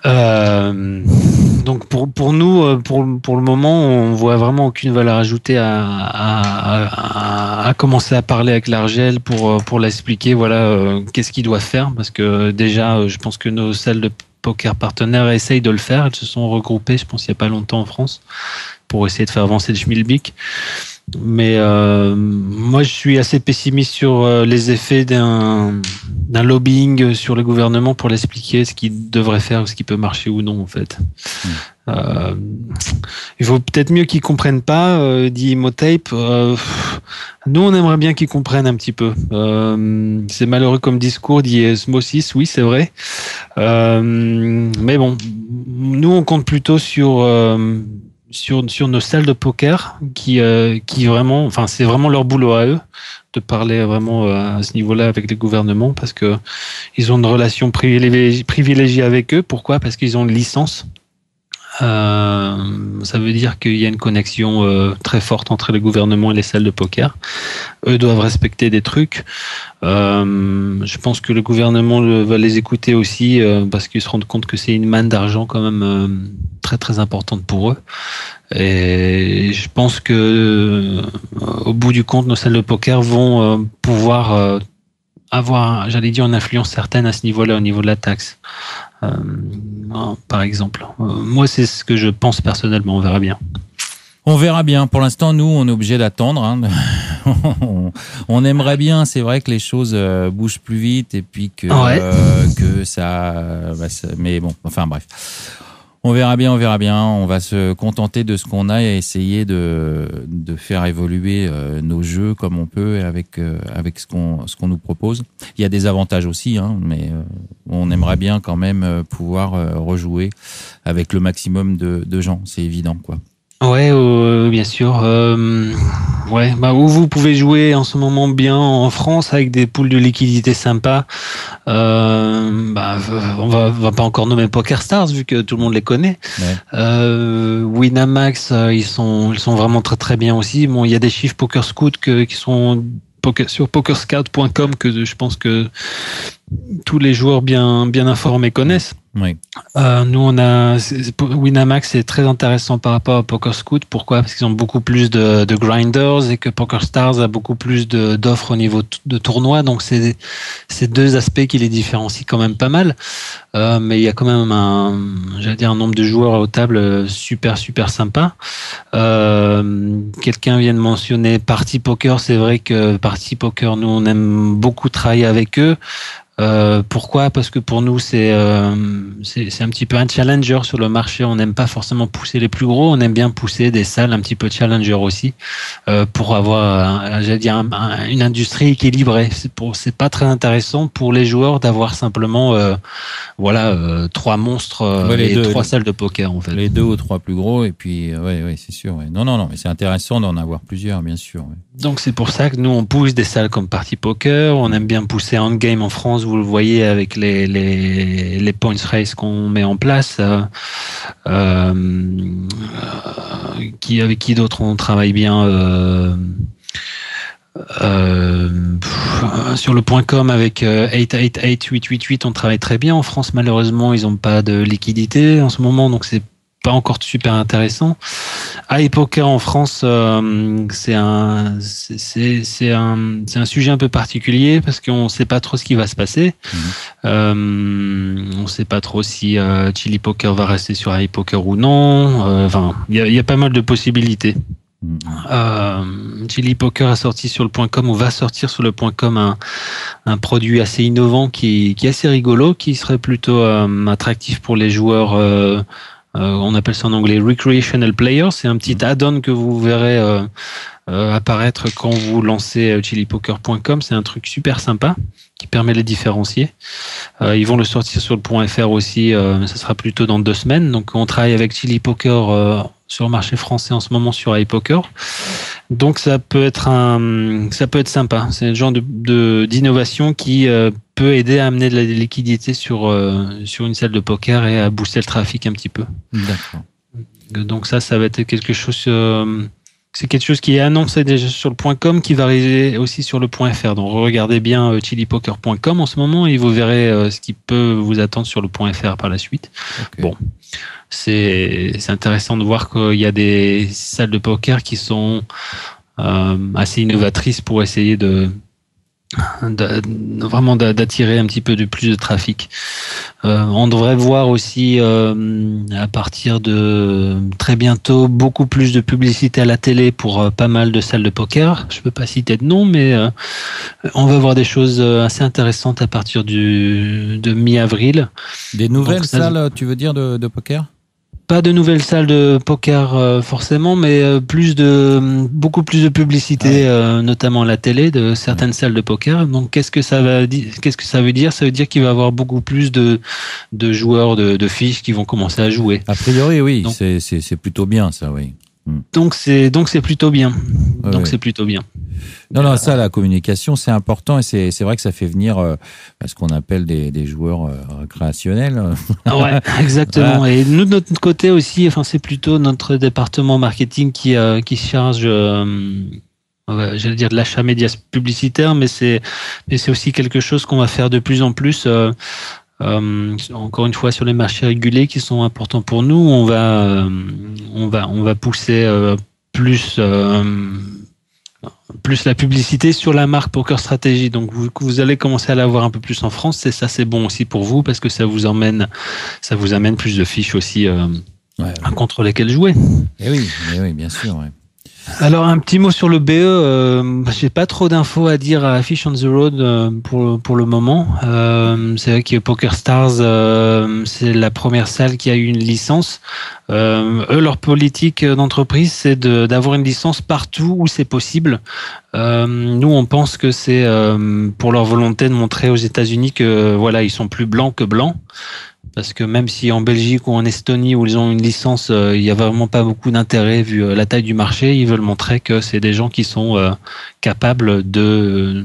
C: Donc pour nous, pour le moment, on voit vraiment aucune valeur ajoutée à commencer à parler avec l'Argel pour l'expliquer. Voilà, qu'est-ce qu'il doit faire, parce que déjà, je pense que nos salles de poker partenaires essayent de le faire. Elles se sont regroupées, je pense, il y a pas longtemps en France, pour essayer de faire avancer le schmilblick. Mais moi, je suis assez pessimiste sur les effets d'un lobbying sur le gouvernement pour l'expliquer ce qu'il devrait faire ou ce qui peut marcher ou non, en fait. Il faut peut-être mieux qu'ils comprennent pas, dit Emotape. Nous, on aimerait bien qu'ils comprennent un petit peu. C'est malheureux comme discours, dit Osmosis, oui, c'est vrai. Mais bon, nous, on compte plutôt sur nos salles de poker qui vraiment, enfin, c'est vraiment leur boulot à eux de parler vraiment à ce niveau-là avec les gouvernements, parce que ils ont une relation privilégiée avec eux. Pourquoi? Parce qu'ils ont une licence Ça veut dire qu'il y a une connexion très forte entre les gouvernements et les salles de poker. Eux doivent respecter des trucs. Je pense que le gouvernement va les écouter aussi parce qu'ils se rendent compte que c'est une manne d'argent quand même très très importante pour eux. Et je pense que au bout du compte, nos salles de poker vont pouvoir avoir, j'allais dire, une influence certaine à ce niveau-là, au niveau de la taxe. Par exemple. Moi, c'est ce que je pense personnellement. On verra bien.
A: On verra bien. Pour l'instant, nous, on est obligé d'attendre. Hein. On aimerait bien. C'est vrai que les choses bougent plus vite et puis que ça. Mais bon, enfin bref. On verra bien. On va se contenter de ce qu'on a et essayer de faire évoluer nos jeux comme on peut avec ce qu'on nous propose. Il y a des avantages aussi, hein, mais on aimerait bien quand même pouvoir rejouer avec le maximum de gens. C'est évident, quoi.
C: Ouais, bien sûr. Où vous pouvez jouer en ce moment bien en France avec des poules de liquidité sympas. On va pas encore nommer PokerStars vu que tout le monde les connaît. Ouais. Winamax, ils sont vraiment très très bien aussi. Bon, il y a des chiffres PokerScout qui sont sur pokerscout.com que je pense que tous les joueurs bien informés connaissent.
A: Oui.
C: Nous, Winamax, c'est très intéressant par rapport à PokerScout. Pourquoi? Parce qu'ils ont beaucoup plus de grinders et que PokerStars a beaucoup plus d'offres au niveau de tournois. Donc, c'est deux aspects qui les différencient quand même pas mal. Mais il y a quand même un nombre de joueurs aux tables super sympa. Quelqu'un vient de mentionner Party Poker. C'est vrai que Party Poker, nous, on aime beaucoup travailler avec eux. Pourquoi? Parce que pour nous c'est un petit peu un challenger sur le marché. On n'aime pas forcément pousser les plus gros, on aime bien pousser des salles un petit peu challenger aussi pour avoir une industrie équilibrée. C'est pas très intéressant pour les joueurs d'avoir simplement trois monstres et trois salles de poker en fait.
A: Les 2 ou 3 plus gros et puis c'est sûr. Ouais. Non, mais c'est intéressant d'en avoir plusieurs bien sûr. Ouais.
C: Donc c'est pour ça que nous on pousse des salles comme Party Poker. On aime bien pousser Endgame en France. Vous le voyez avec les points race qu'on met en place. Avec qui d'autres on travaille bien sur le .com avec 888 888 on travaille très bien. En France malheureusement ils n'ont pas de liquidité en ce moment donc c'est pas encore super intéressant. iPoker en France, c'est un sujet un peu particulier parce qu'on sait pas trop ce qui va se passer. On sait pas trop si Chili Poker va rester sur iPoker ou non. Il y a pas mal de possibilités. Chili Poker a sorti sur le .com ou va sortir sur le .com un produit assez innovant qui est assez rigolo, qui serait plutôt attractif pour les joueurs. On appelle ça en anglais recreational player. C'est un petit add-on que vous verrez apparaître quand vous lancez chilipoker.com. C'est un truc super sympa qui permet de les différencier. Ils vont le sortir sur le .fr aussi, mais ça sera plutôt dans 2 semaines. Donc on travaille avec Chili Poker sur le marché français en ce moment sur iPoker. Donc ça peut être sympa. C'est le genre d'innovation qui peut aider à amener de la liquidité sur une salle de poker et à booster le trafic un petit peu.
A: D'accord.
C: Donc ça va être quelque chose. C'est quelque chose qui est annoncé déjà sur le .com, qui va arriver aussi sur le .fr. Donc regardez bien chilipoker.com en ce moment et vous verrez ce qui peut vous attendre sur le .fr par la suite. Okay. Bon, c'est intéressant de voir qu'il y a des salles de poker qui sont assez innovatrices pour essayer vraiment d'attirer un petit peu de plus de trafic. On devrait voir aussi à partir de très bientôt beaucoup plus de publicité à la télé pour pas mal de salles de poker. Je peux pas citer de nom, mais on va voir des choses assez intéressantes à partir de mi-avril.
A: Des nouvelles salles, tu veux dire, de poker ?
C: Pas de nouvelles salles de poker forcément, mais beaucoup plus de publicité, notamment à la télé, de certaines salles de poker. Donc, qu'est-ce que ça veut dire? Ça veut dire qu'il va y avoir beaucoup plus de joueurs de fiches qui vont commencer à jouer.
A: A priori, oui, c'est plutôt bien ça, oui.
C: Donc c'est plutôt bien. C'est plutôt bien.
A: Non, ça, la communication, c'est important et c'est vrai que ça fait venir ce qu'on appelle des joueurs récréationnels.
C: Ouais, exactement. Voilà. Et nous, de notre côté aussi, c'est plutôt notre département marketing qui charge, j'allais dire de l'achat média publicitaire, mais c'est aussi quelque chose qu'on va faire de plus en plus. Encore une fois, sur les marchés régulés qui sont importants pour nous, on va pousser plus la publicité sur la marque Poker Strategy. Donc vous allez commencer à l'avoir un peu plus en France. C'est bon aussi pour vous parce que ça vous amène plus de fiches aussi contre lesquelles jouer.
A: Et oui, bien sûr. Ouais.
C: Alors un petit mot sur le BE, j'ai pas trop d'infos à dire à Fish on the Road pour le moment. C'est vrai que Poker Stars c'est la première salle qui a eu une licence. Eux, leur politique d'entreprise, c'est d'avoir une licence partout où c'est possible. Nous, on pense que c'est pour leur volonté de montrer aux États-Unis que voilà, ils sont plus blancs que blancs. Parce que même si en Belgique ou en Estonie où ils ont une licence, il y a vraiment pas beaucoup d'intérêt vu la taille du marché, ils veulent montrer que c'est des gens qui sont capables de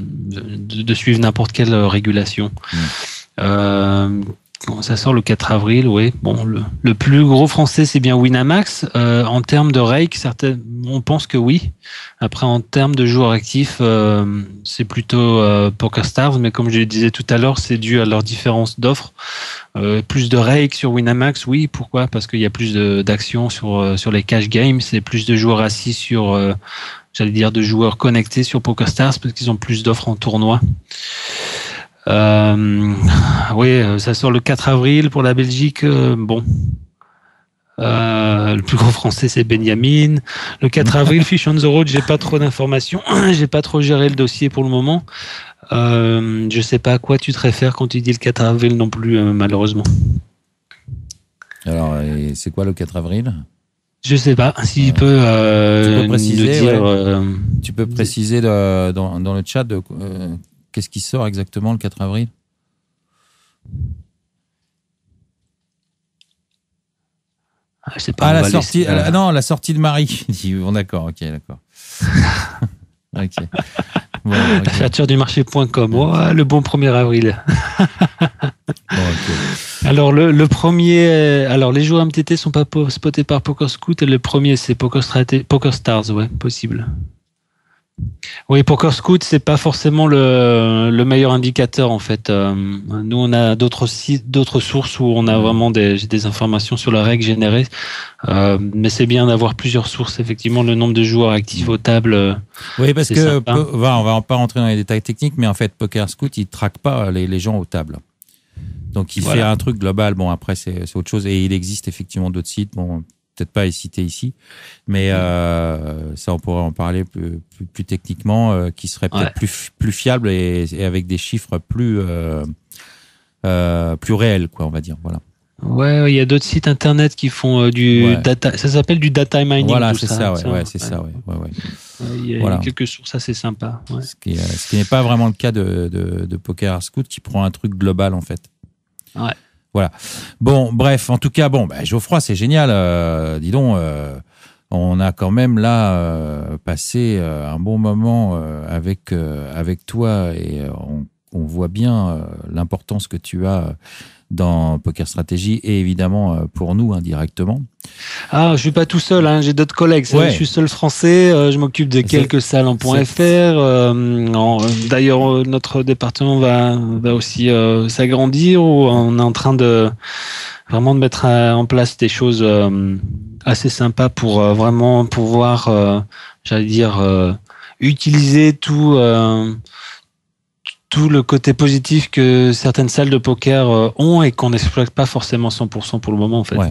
C: suivre n'importe quelle régulation. Ça sort le 4 avril, oui. Bon, le plus gros français, c'est bien Winamax. En termes de rake, on pense que oui. Après, en termes de joueurs actifs, c'est plutôt PokerStars, mais comme je le disais tout à l'heure, c'est dû à leur différence d'offres. Plus de rake sur Winamax, oui. Pourquoi ? Parce qu'il y a plus d'actions sur les cash games, c'est plus de joueurs assis sur, j'allais dire, de joueurs connectés sur PokerStars parce qu'ils ont plus d'offres en tournoi. Oui, ça sort le 4 avril pour la Belgique. Bon, le plus gros français c'est Benjamin. Le 4 avril, Fish on the Road, j'ai pas trop d'informations. J'ai pas trop géré le dossier pour le moment. Je sais pas à quoi tu te réfères quand tu dis le 4 avril non plus, malheureusement.
A: Alors, c'est quoi le 4 avril ?
C: Je sais pas. Si tu peux
A: préciser,
C: dire,
A: tu peux préciser dans le chat qu'est-ce qui sort exactement le 4 avril ?
C: C'est pas
A: la sortie. Non, la sortie de Marie. Bon, d'accord. Ok. Ok.
C: Bon, okay. La feature du marché.com. Oh, le bon 1er avril.
A: Bon, okay.
C: Alors le premier. Alors les joueurs MTT sont pas spotés par PokerScout et le premier c'est PokerStars, ouais, possible. Oui, PokerScout, c'est pas forcément le meilleur indicateur en fait. Nous, on a d'autres sources où on a vraiment des informations sur la règle générée, mais c'est bien d'avoir plusieurs sources. Effectivement, le nombre de joueurs actifs aux tables.
A: Oui, parce que on va pas rentrer dans les détails techniques, mais en fait, PokerScout, il traque pas les gens aux tables. Donc, il fait un truc global. Bon, après, c'est autre chose. Et il existe effectivement d'autres sites. Bon, peut-être pas les citer ici, mais ça, on pourrait en parler plus techniquement, qui serait peut-être plus fiable et avec des chiffres plus réels, quoi, on va dire. Voilà.
C: Ouais, il y a d'autres sites internet qui font du data. Ça s'appelle du data mining.
A: Voilà, c'est ça. C'est ça.
C: Il y a quelques sources assez sympas. Ouais.
A: Ce qui n'est pas vraiment le cas de PokerScout, qui prend un truc global en fait.
C: Ouais.
A: Voilà. Bon, bref, en tout cas, Geoffroy, c'est génial. Dis donc, on a quand même là passé un bon moment avec toi et on voit bien l'importance que tu as dans Poker Strategy et évidemment pour nous indirectement.
C: Ah, je suis pas tout seul, hein, j'ai d'autres collègues. Je suis seul français, je m'occupe de quelques salles en .fr. D'ailleurs, notre département va aussi s'agrandir. On est en train de mettre en place des choses assez sympas pour vraiment pouvoir, utiliser tout le côté positif que certaines salles de poker ont et qu'on n'exploite pas forcément 100% pour le moment en fait.
A: Ouais.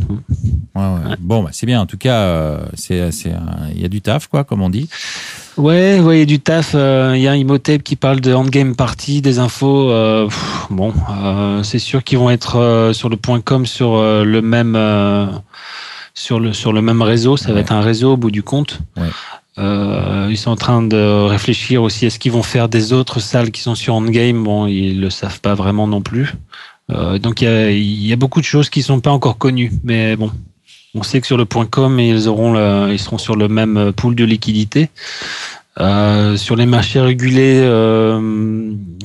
A: Bon, c'est bien. En tout cas, il y a du taf, quoi, comme on dit.
C: Ouais, il y a du taf. Il y a un Imhotep qui parle de endgame party, des infos. C'est sûr qu'ils vont être sur le .com sur le même sur le même réseau. Ça va être un réseau au bout du compte. Ouais. Ils sont en train de réfléchir aussi. Est-ce qu'ils vont faire des autres salles qui sont sur Endgame ? Bon, ils le savent pas vraiment non plus. Donc il y a beaucoup de choses qui sont pas encore connues. Mais bon, on sait que sur le .com ils seront sur le même pool de liquidité. Sur les marchés régulés,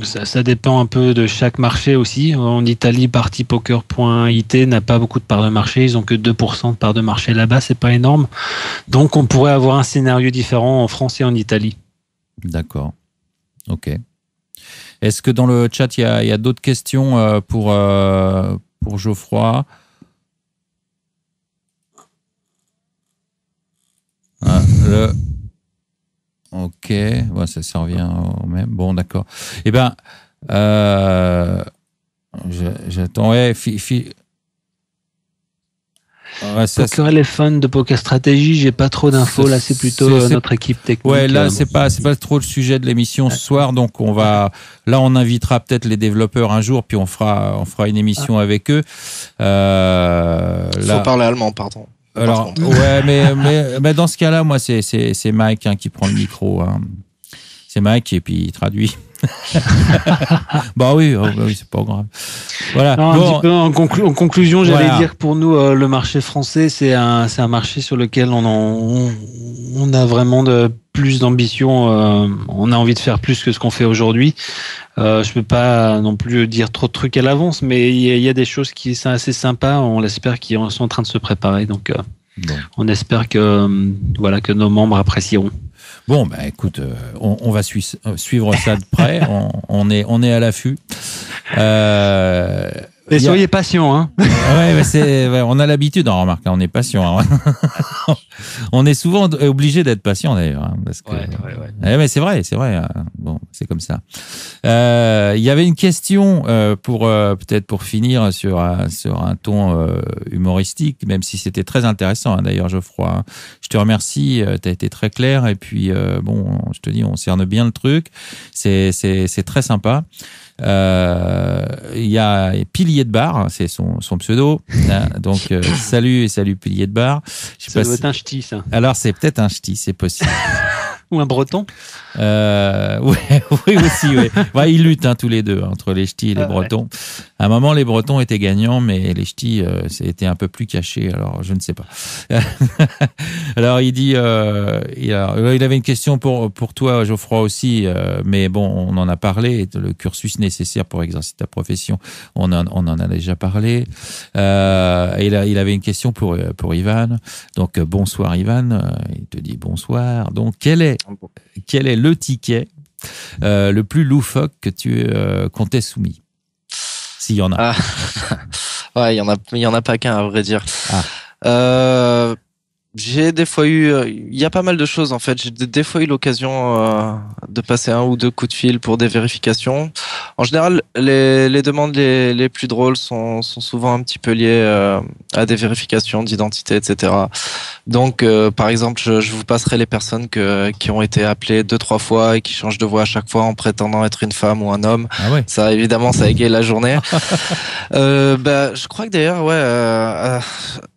C: ça dépend un peu de chaque marché aussi. En Italie, partypoker.it n'a pas beaucoup de parts de marché. Ils ont que 2% de parts de marché là-bas. C'est pas énorme. Donc, on pourrait avoir un scénario différent en France et en Italie.
A: D'accord. Ok. Est-ce que dans le chat, il y a d'autres questions pour Geoffroy? Ok, ouais, ça revient au même. Bon, d'accord. Eh ben, j'attends. Ouais,
C: Poker Elephant de Poker Stratégie, j'ai pas trop d'infos. Là, c'est plutôt notre équipe technique.
A: Ouais, là, c'est pas trop le sujet de l'émission ce soir. Donc, on invitera peut-être les développeurs un jour, puis on fera une émission avec eux.
B: Faut parler allemand, pardon.
A: Alors, ouais, mais dans ce cas-là, moi, c'est Mike qui prend le micro. Hein. C'est Mike et puis il traduit. Bah oui, c'est pas grave. Voilà.
C: Non, un petit peu en conclusion, j'allais dire que pour nous, le marché français, c'est un marché sur lequel on a vraiment plus d'ambition. On a envie de faire plus que ce qu'on fait aujourd'hui. Je peux pas non plus dire trop de trucs à l'avance, mais il y a des choses qui sont assez sympas. On l'espère, qui sont en train de se préparer. Donc, on espère que nos membres apprécieront.
A: Bon, bah écoute, on va suivre ça de près. On est à l'affût.
C: Mais soyez patient, hein.
A: Ouais, on a l'habitude, on remarque, on est patient. Hein. On est souvent obligé d'être patient d'ailleurs, hein, parce que. Ouais. Mais c'est vrai. Bon, c'est comme ça. Il y avait une question peut-être pour finir sur un ton humoristique, même si c'était très intéressant. Hein, d'ailleurs, Geoffroy, hein. Je te remercie. T'as été très clair et puis je te dis, on cerne bien le truc. C'est très sympa. Il y a Pilier de Bar, c'est son pseudo. Hein, donc salut Pilier de Bar.
C: Ça doit être un ch'ti, ça.
A: Alors c'est peut-être un ch'ti, c'est possible.
C: Ou un breton.
A: Oui aussi. Ouais. Ouais, ils luttent tous les deux entre les ch'tis et les bretons. À un moment, les bretons étaient gagnants, mais les ch'tis c'était un peu plus caché. Alors je ne sais pas. Alors il dit, il avait une question pour toi, Geoffroy aussi, mais bon, on en a parlé. Le cursus nécessaire pour exercer ta profession, on en a déjà parlé. Il avait une question pour Ivan. Donc bonsoir Ivan. Il te dit bonsoir. Donc quel est le ticket le plus loufoque que qu'on t'ait soumis, s'il y en a?
B: Ouais, il y en a pas qu'un, à vrai dire. J'ai des fois il y a pas mal de choses en fait. J'ai des fois eu l'occasion de passer un ou deux coups de fil pour des vérifications. En général, les demandes les plus drôles sont souvent un petit peu liées à des vérifications d'identité, etc. Donc, par exemple, je vous passerai les personnes qui ont été appelées 2-3 fois et qui changent de voix à chaque fois en prétendant être une femme ou un homme.
A: Ah ouais.
B: Ça, évidemment, ça égaye la journée. Je crois que d'ailleurs,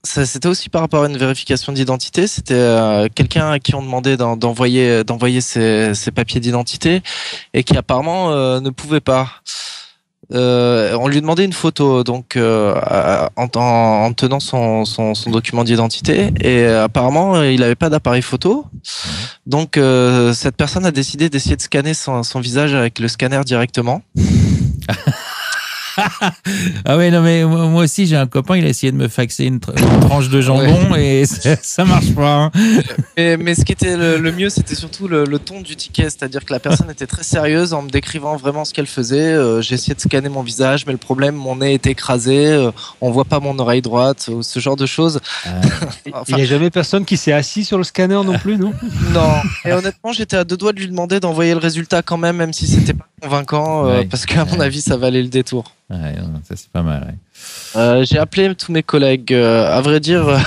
B: c'était aussi par rapport à une vérification d'identité. C'était quelqu'un à qui on demandait d'envoyer ses papiers d'identité et qui apparemment ne pouvait pas. On lui demandait une photo, donc en tenant son document d'identité, et apparemment il n'avait pas d'appareil photo. Donc cette personne a décidé d'essayer de scanner son visage avec le scanner directement.
A: Ah ouais, non mais moi aussi j'ai un copain, il a essayé de me faxer une tranche de jambon et ça marche pas. Hein.
B: Mais ce qui était le mieux, c'était surtout le ton du ticket, c'est-à-dire que la personne était très sérieuse en me décrivant vraiment ce qu'elle faisait. J'ai essayé de scanner mon visage, mais le problème, mon nez est écrasé, on voit pas mon oreille droite, ce genre de choses.
C: Enfin, il n'y a jamais personne qui s'est assis sur le scanner non plus, non?
B: Non. Et honnêtement, j'étais à 2 doigts de lui demander d'envoyer le résultat quand même si c'était pas convaincant, parce qu'à mon avis, ça valait le détour.
A: Ouais, ça c'est pas mal.
B: Ouais. J'ai appelé tous mes collègues. À vrai dire,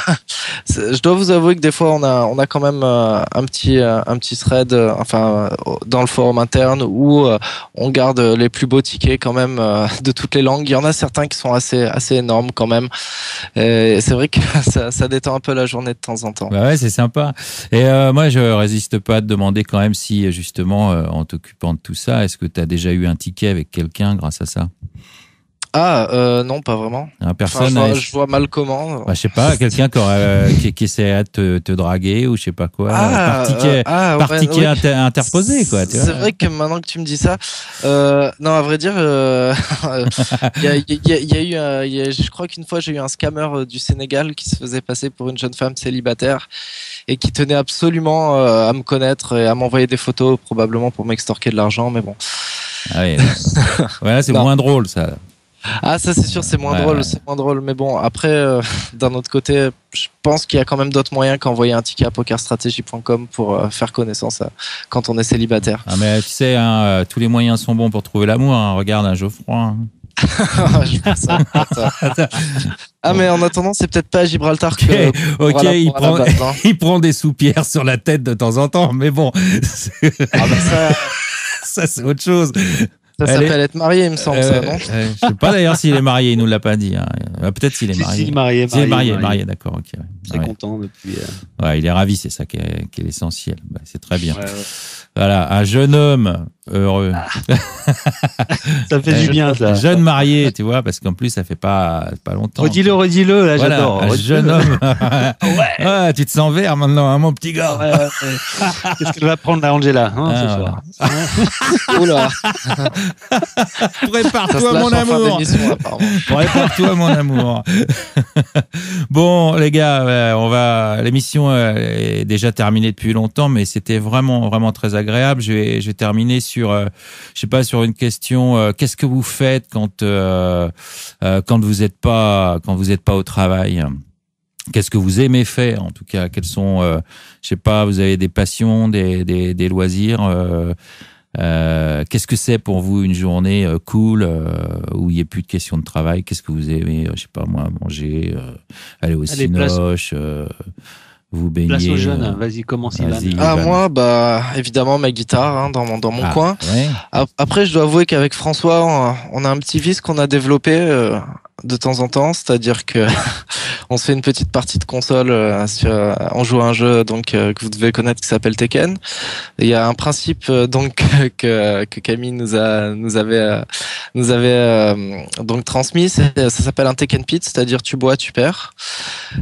B: je dois vous avouer que des fois on a quand même un petit thread, dans le forum interne où on garde les plus beaux tickets quand même de toutes les langues. Il y en a certains qui sont assez énormes quand même. Et c'est vrai que ça détend un peu la journée de temps en temps.
A: Bah ouais, c'est sympa. Et moi, je résiste pas à te demander quand même si justement, en t'occupant de tout ça, est-ce que tu as déjà eu un ticket avec quelqu'un grâce à ça?
B: Non, pas vraiment.
A: Personne.
B: Enfin, je vois mal comment.
A: Je sais pas, quelqu'un qui essaie de te draguer ou je sais pas quoi. Par ticket interposé, quoi.
B: C'est vrai que maintenant que tu me dis ça, non, à vrai dire, je crois qu'une fois j'ai eu un scammer du Sénégal qui se faisait passer pour une jeune femme célibataire et qui tenait absolument à me connaître et à m'envoyer des photos, probablement pour m'extorquer de l'argent, mais bon.
A: Ah oui. Ouais, c'est moins drôle, ça.
B: Ah, ça c'est sûr, c'est moins drôle, mais bon, après, d'un autre côté, je pense qu'il y a quand même d'autres moyens qu'envoyer un ticket à pokerstrategy.com pour faire connaissance quand on est célibataire.
A: Ah, mais tu sais, tous les moyens sont bons pour trouver l'amour, regarde un Geoffroy.
B: Je pense ça. Mais en attendant, c'est peut-être pas à Gibraltar que.
A: Ok, il prend des soupières sur la tête de temps en temps, mais bon. Ça, c'est autre chose.
B: Ça s'appelle être marié, il me semble, ça, non?
A: Je sais pas d'ailleurs s'il est marié, il nous l'a pas dit. Peut-être s'il est marié.
C: S'il est
A: marié, d'accord, ok.
C: Très content depuis.
A: Ouais, il est ravi, c'est ça qui est l'essentiel. C'est très bien.
C: Ouais.
A: Voilà, un jeune homme heureux.
C: Ça fait du bien, ça.
A: Jeune marié, tu vois, parce qu'en plus, ça fait pas longtemps.
C: Redis-le, là,
A: voilà,
C: j'adore.
A: Un jeune homme. Ouais, tu te sens vert maintenant, mon petit gars.
C: Qu'est-ce qu'elle va prendre, la Angela, ce soir?
B: Oula.
A: Prépare-toi, mon amour. Prépare-toi, mon amour. Bon, les gars, l'émission est déjà terminée depuis longtemps, mais c'était vraiment, vraiment très agréable. Je vais terminer sur, sur une question. Qu'est-ce que vous faites quand vous n'êtes pas au travail? Qu'est-ce que vous aimez faire, en tout cas? Quels sont, vous avez des passions, des loisirs? Qu'est-ce que c'est pour vous une journée cool où il n'y a plus de questions de travail? Qu'est-ce que vous aimez, manger, aller au cinoche, vous baigner?
C: Place aux jeunes, vas-y, commence, Ivan.
B: Moi, évidemment, ma guitare dans mon coin.
A: Ouais.
B: Après, je dois avouer qu'avec François, on a un petit vice qu'on a développé de temps en temps, c'est-à-dire que on se fait une petite partie de console, on joue à un jeu que vous devez connaître qui s'appelle Tekken. Il y a un principe que Camille nous avait donc transmis, ça s'appelle un Tekken Pit, c'est-à-dire tu bois, tu perds.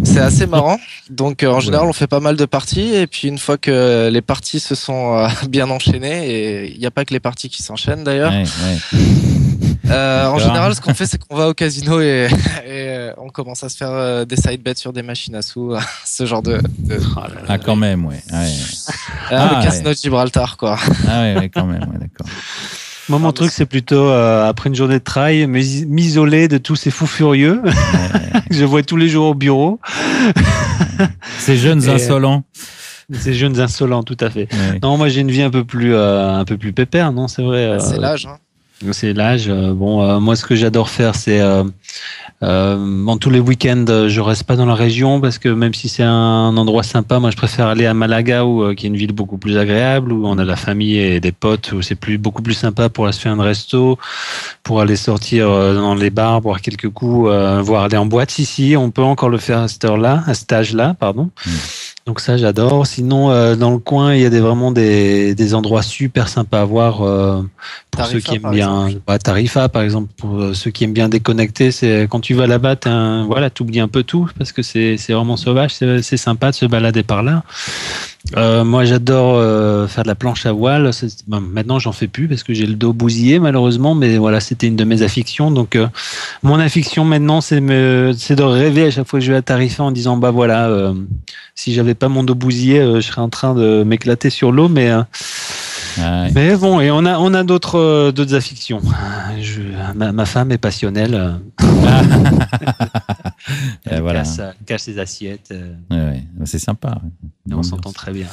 B: C'est assez marrant. Donc en général, on fait pas mal de parties et puis une fois que les parties se sont bien enchaînées, et il n'y a pas que les parties qui s'enchaînent d'ailleurs. En général, ce qu'on fait, c'est qu'on va au casino et on commence à se faire des side bets sur des machines à sous, ce genre de...
A: quand même, ouais.
B: Le casino de Gibraltar, quoi.
A: Quand même, d'accord.
C: Moi, mon truc, c'est plutôt, après une journée de travail, m'isoler de tous ces fous furieux que je vois tous les jours au bureau.
A: Ces jeunes insolents.
C: Ces jeunes insolents, tout à fait.
A: Ouais.
C: Non, moi, j'ai une vie un peu plus pépère, non, c'est vrai.
B: C'est l'âge,
C: C'est l'âge. Moi, ce que j'adore faire, c'est tous les week-ends, je reste pas dans la région parce que même si c'est un endroit sympa, moi, je préfère aller à Malaga, qui est une ville beaucoup plus agréable, où on a la famille et des potes, où c'est beaucoup plus sympa pour aller se faire un resto, pour aller sortir dans les bars, boire quelques coups, voire aller en boîte. Si, on peut encore le faire à cet âge-là, pardon. Donc ça, j'adore. Sinon, dans le coin, il y a vraiment des endroits super sympas à voir pour ceux qui aiment bien. Tarifa, par exemple, pour ceux qui aiment bien déconnecter, c'est quand tu vas là-bas, t'oublies un peu tout parce que c'est vraiment sauvage. C'est sympa de se balader par là. Moi, j'adore faire de la planche à voile. Maintenant, j'en fais plus parce que j'ai le dos bousillé, malheureusement. Mais voilà, c'était une de mes affections. Donc, mon affection maintenant, c'est de rêver à chaque fois que je vais à Tarifa en disant, si j'avais pas mon dos bousillé, je serais en train de m'éclater sur l'eau. Mais bon, et on a d'autres affections. Ma femme est passionnelle.
A: Voilà.
C: Cache ses assiettes.
A: C'est sympa.
C: On s'entend très bien.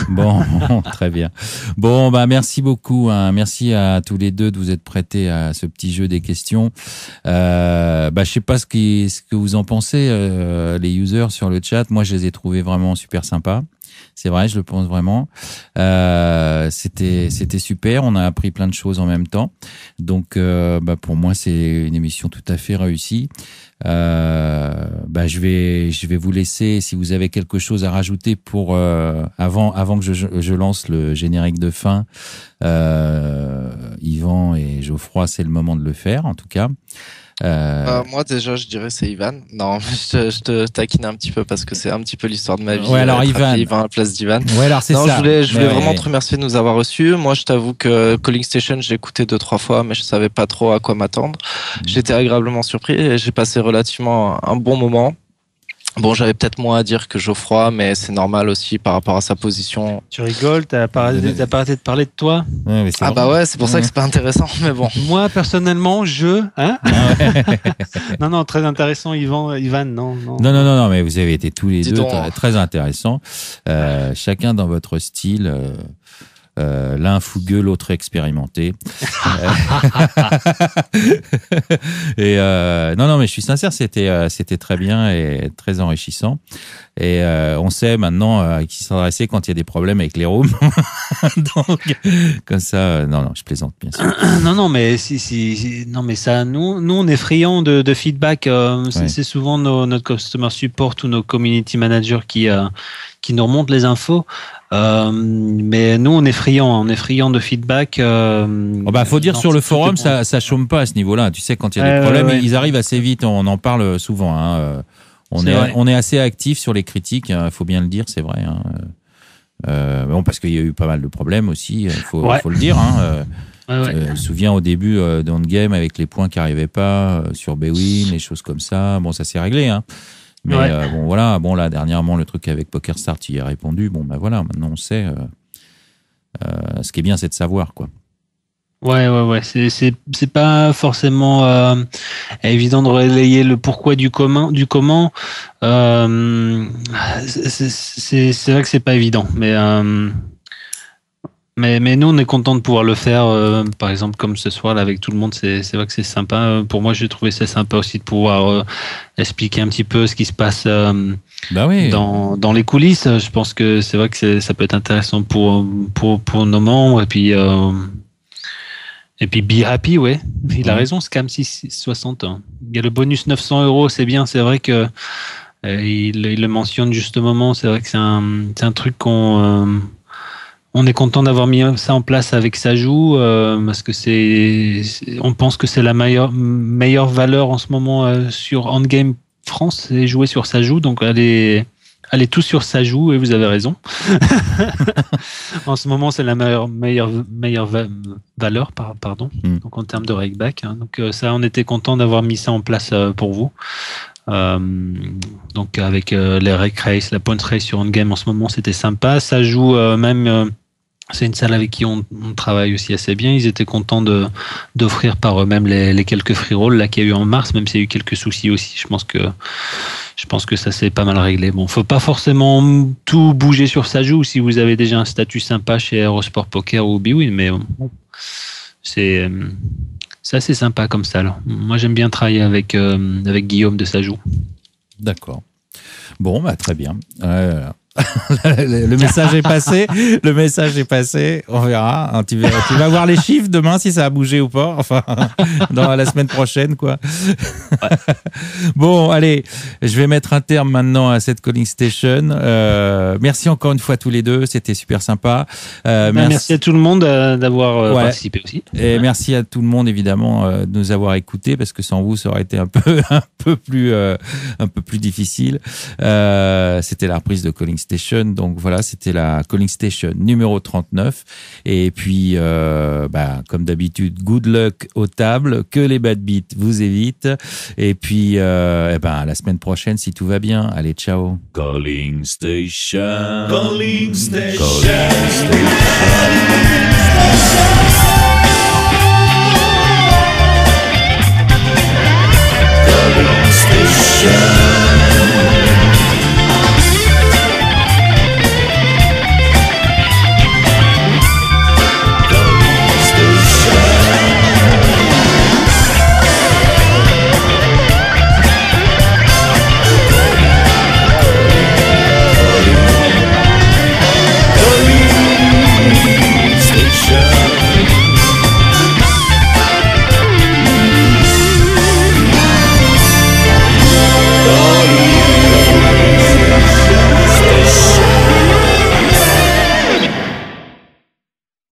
A: Bon, très bien. Bon, merci beaucoup. Merci à tous les deux de vous être prêtés à ce petit jeu des questions. Je sais pas ce que vous en pensez, les users sur le chat. Moi, je les ai trouvés vraiment super sympas. C'est vrai, je le pense vraiment. C'était super. On a appris plein de choses en même temps. Donc, pour moi, c'est une émission tout à fait réussie. Je vais vous laisser. Si vous avez quelque chose à rajouter pour avant que je lance le générique de fin, Yvan et Geoffroy, c'est le moment de le faire. En tout cas.
B: Moi déjà je dirais c'est Ivan. Non, je te taquine un petit peu parce que c'est un petit peu l'histoire de ma vie.
A: Ouais, alors Ivan
B: à la place d'Ivan.
A: Ouais, alors c'est
B: non,
A: ça.
B: Je voulais vraiment te remercier de nous avoir reçus. Moi je t'avoue que Calling Station je l'ai écouté 2-3 fois mais je savais pas trop à quoi m'attendre. J'étais agréablement surpris et j'ai passé relativement un bon moment. Bon, j'avais peut-être moins à dire que Geoffroy, mais c'est normal aussi par rapport à sa position.
C: Tu rigoles, t'as pas arrêté de parler de toi.
A: Ouais, mais
B: bah ouais, c'est pour ça que c'est pas intéressant, mais bon.
C: Moi, personnellement, Non, très intéressant, Ivan, non.
A: Non, mais vous avez été tous les deux très intéressants. Chacun dans votre style. L'un fougueux, l'autre expérimenté. Et non, mais je suis sincère, c'était très bien et très enrichissant. Et on sait maintenant à qui s'adresser quand il y a des problèmes avec les rooms. Donc, comme ça, non, je plaisante bien sûr.
C: Non, mais non, mais ça, nous, on est friands de feedback. C'est souvent notre customer support ou nos community managers qui nous remontent les infos. Mais nous, on est friands de feedback.
A: Faut dire sur le forum, ça chôme pas à ce niveau-là. Tu sais, quand il y a des problèmes, ils arrivent assez vite. On en parle souvent. Hein. On est assez actif sur les critiques. Il faut bien le dire, c'est vrai. Hein. Parce qu'il y a eu pas mal de problèmes aussi. Il faut le dire. Hein. Je me souviens au début d'Endgame avec les points qui n'arrivaient pas sur Bwin, les choses comme ça. Bon, ça s'est réglé. Hein. Mais là dernièrement le truc avec PokerStart il y a répondu. Bon voilà, maintenant on sait. Ce qui est bien c'est de savoir quoi.
C: Ouais. C'est pas forcément évident de relayer le pourquoi du comment. C'est vrai que c'est pas évident, mais nous on est content de pouvoir le faire. Par exemple comme ce soir là avec tout le monde, c'est vrai que c'est sympa. Pour moi j'ai trouvé ça sympa aussi de pouvoir expliquer un petit peu ce qui se passe dans les coulisses. Je pense que c'est vrai que ça peut être intéressant pour nos membres et puis Be Happy, ouais. Il a raison, Scam 660. Il y a le bonus 900 €, c'est bien. C'est vrai que il le mentionne juste au moment. C'est vrai que c'est un truc qu'on on est content d'avoir mis ça en place avec Sajou parce que on pense que c'est la meilleure valeur en ce moment sur Endgame France, c'est jouer sur Sajou. Donc allez tous sur Sajou et vous avez raison. En ce moment, c'est la meilleure valeur, pardon. Donc en termes de rakeback. Hein. Donc ça, on était content d'avoir mis ça en place pour vous. Donc avec les rake race, la point race sur Endgame en ce moment, c'était sympa. Sajou même. C'est une salle avec qui on travaille aussi assez bien. Ils étaient contents d'offrir par eux-mêmes les quelques free rolls là qu'il y a eu en mars, même s'il y a eu quelques soucis aussi. Je pense que ça s'est pas mal réglé. Bon, faut pas forcément tout bouger sur Sajou si vous avez déjà un statut sympa chez Eurosport Poker ou Bwin, mais bon, c'est assez sympa comme salle. Moi, j'aime bien travailler avec Guillaume de Sajou.
A: D'accord. Bon, très bien. Le message est passé. Le message est passé. On verra. Hein, tu vas voir les chiffres demain si ça a bougé ou pas. Enfin, dans la semaine prochaine, quoi. Ouais. Bon, allez, je vais mettre un terme maintenant à cette Calling Station. Merci encore une fois à tous les deux. C'était super sympa.
C: Merci à tout le monde d'avoir participé aussi.
A: Et merci à tout le monde évidemment de nous avoir écoutés parce que sans vous, ça aurait été un peu plus difficile. C'était la reprise de Calling Station, donc voilà, c'était la Calling Station numéro 39. Et puis, comme d'habitude, good luck aux tables, que les bad beats vous évitent. Et puis, la semaine prochaine, si tout va bien. Allez, ciao.
D: Calling Station. Calling Station. Calling Station.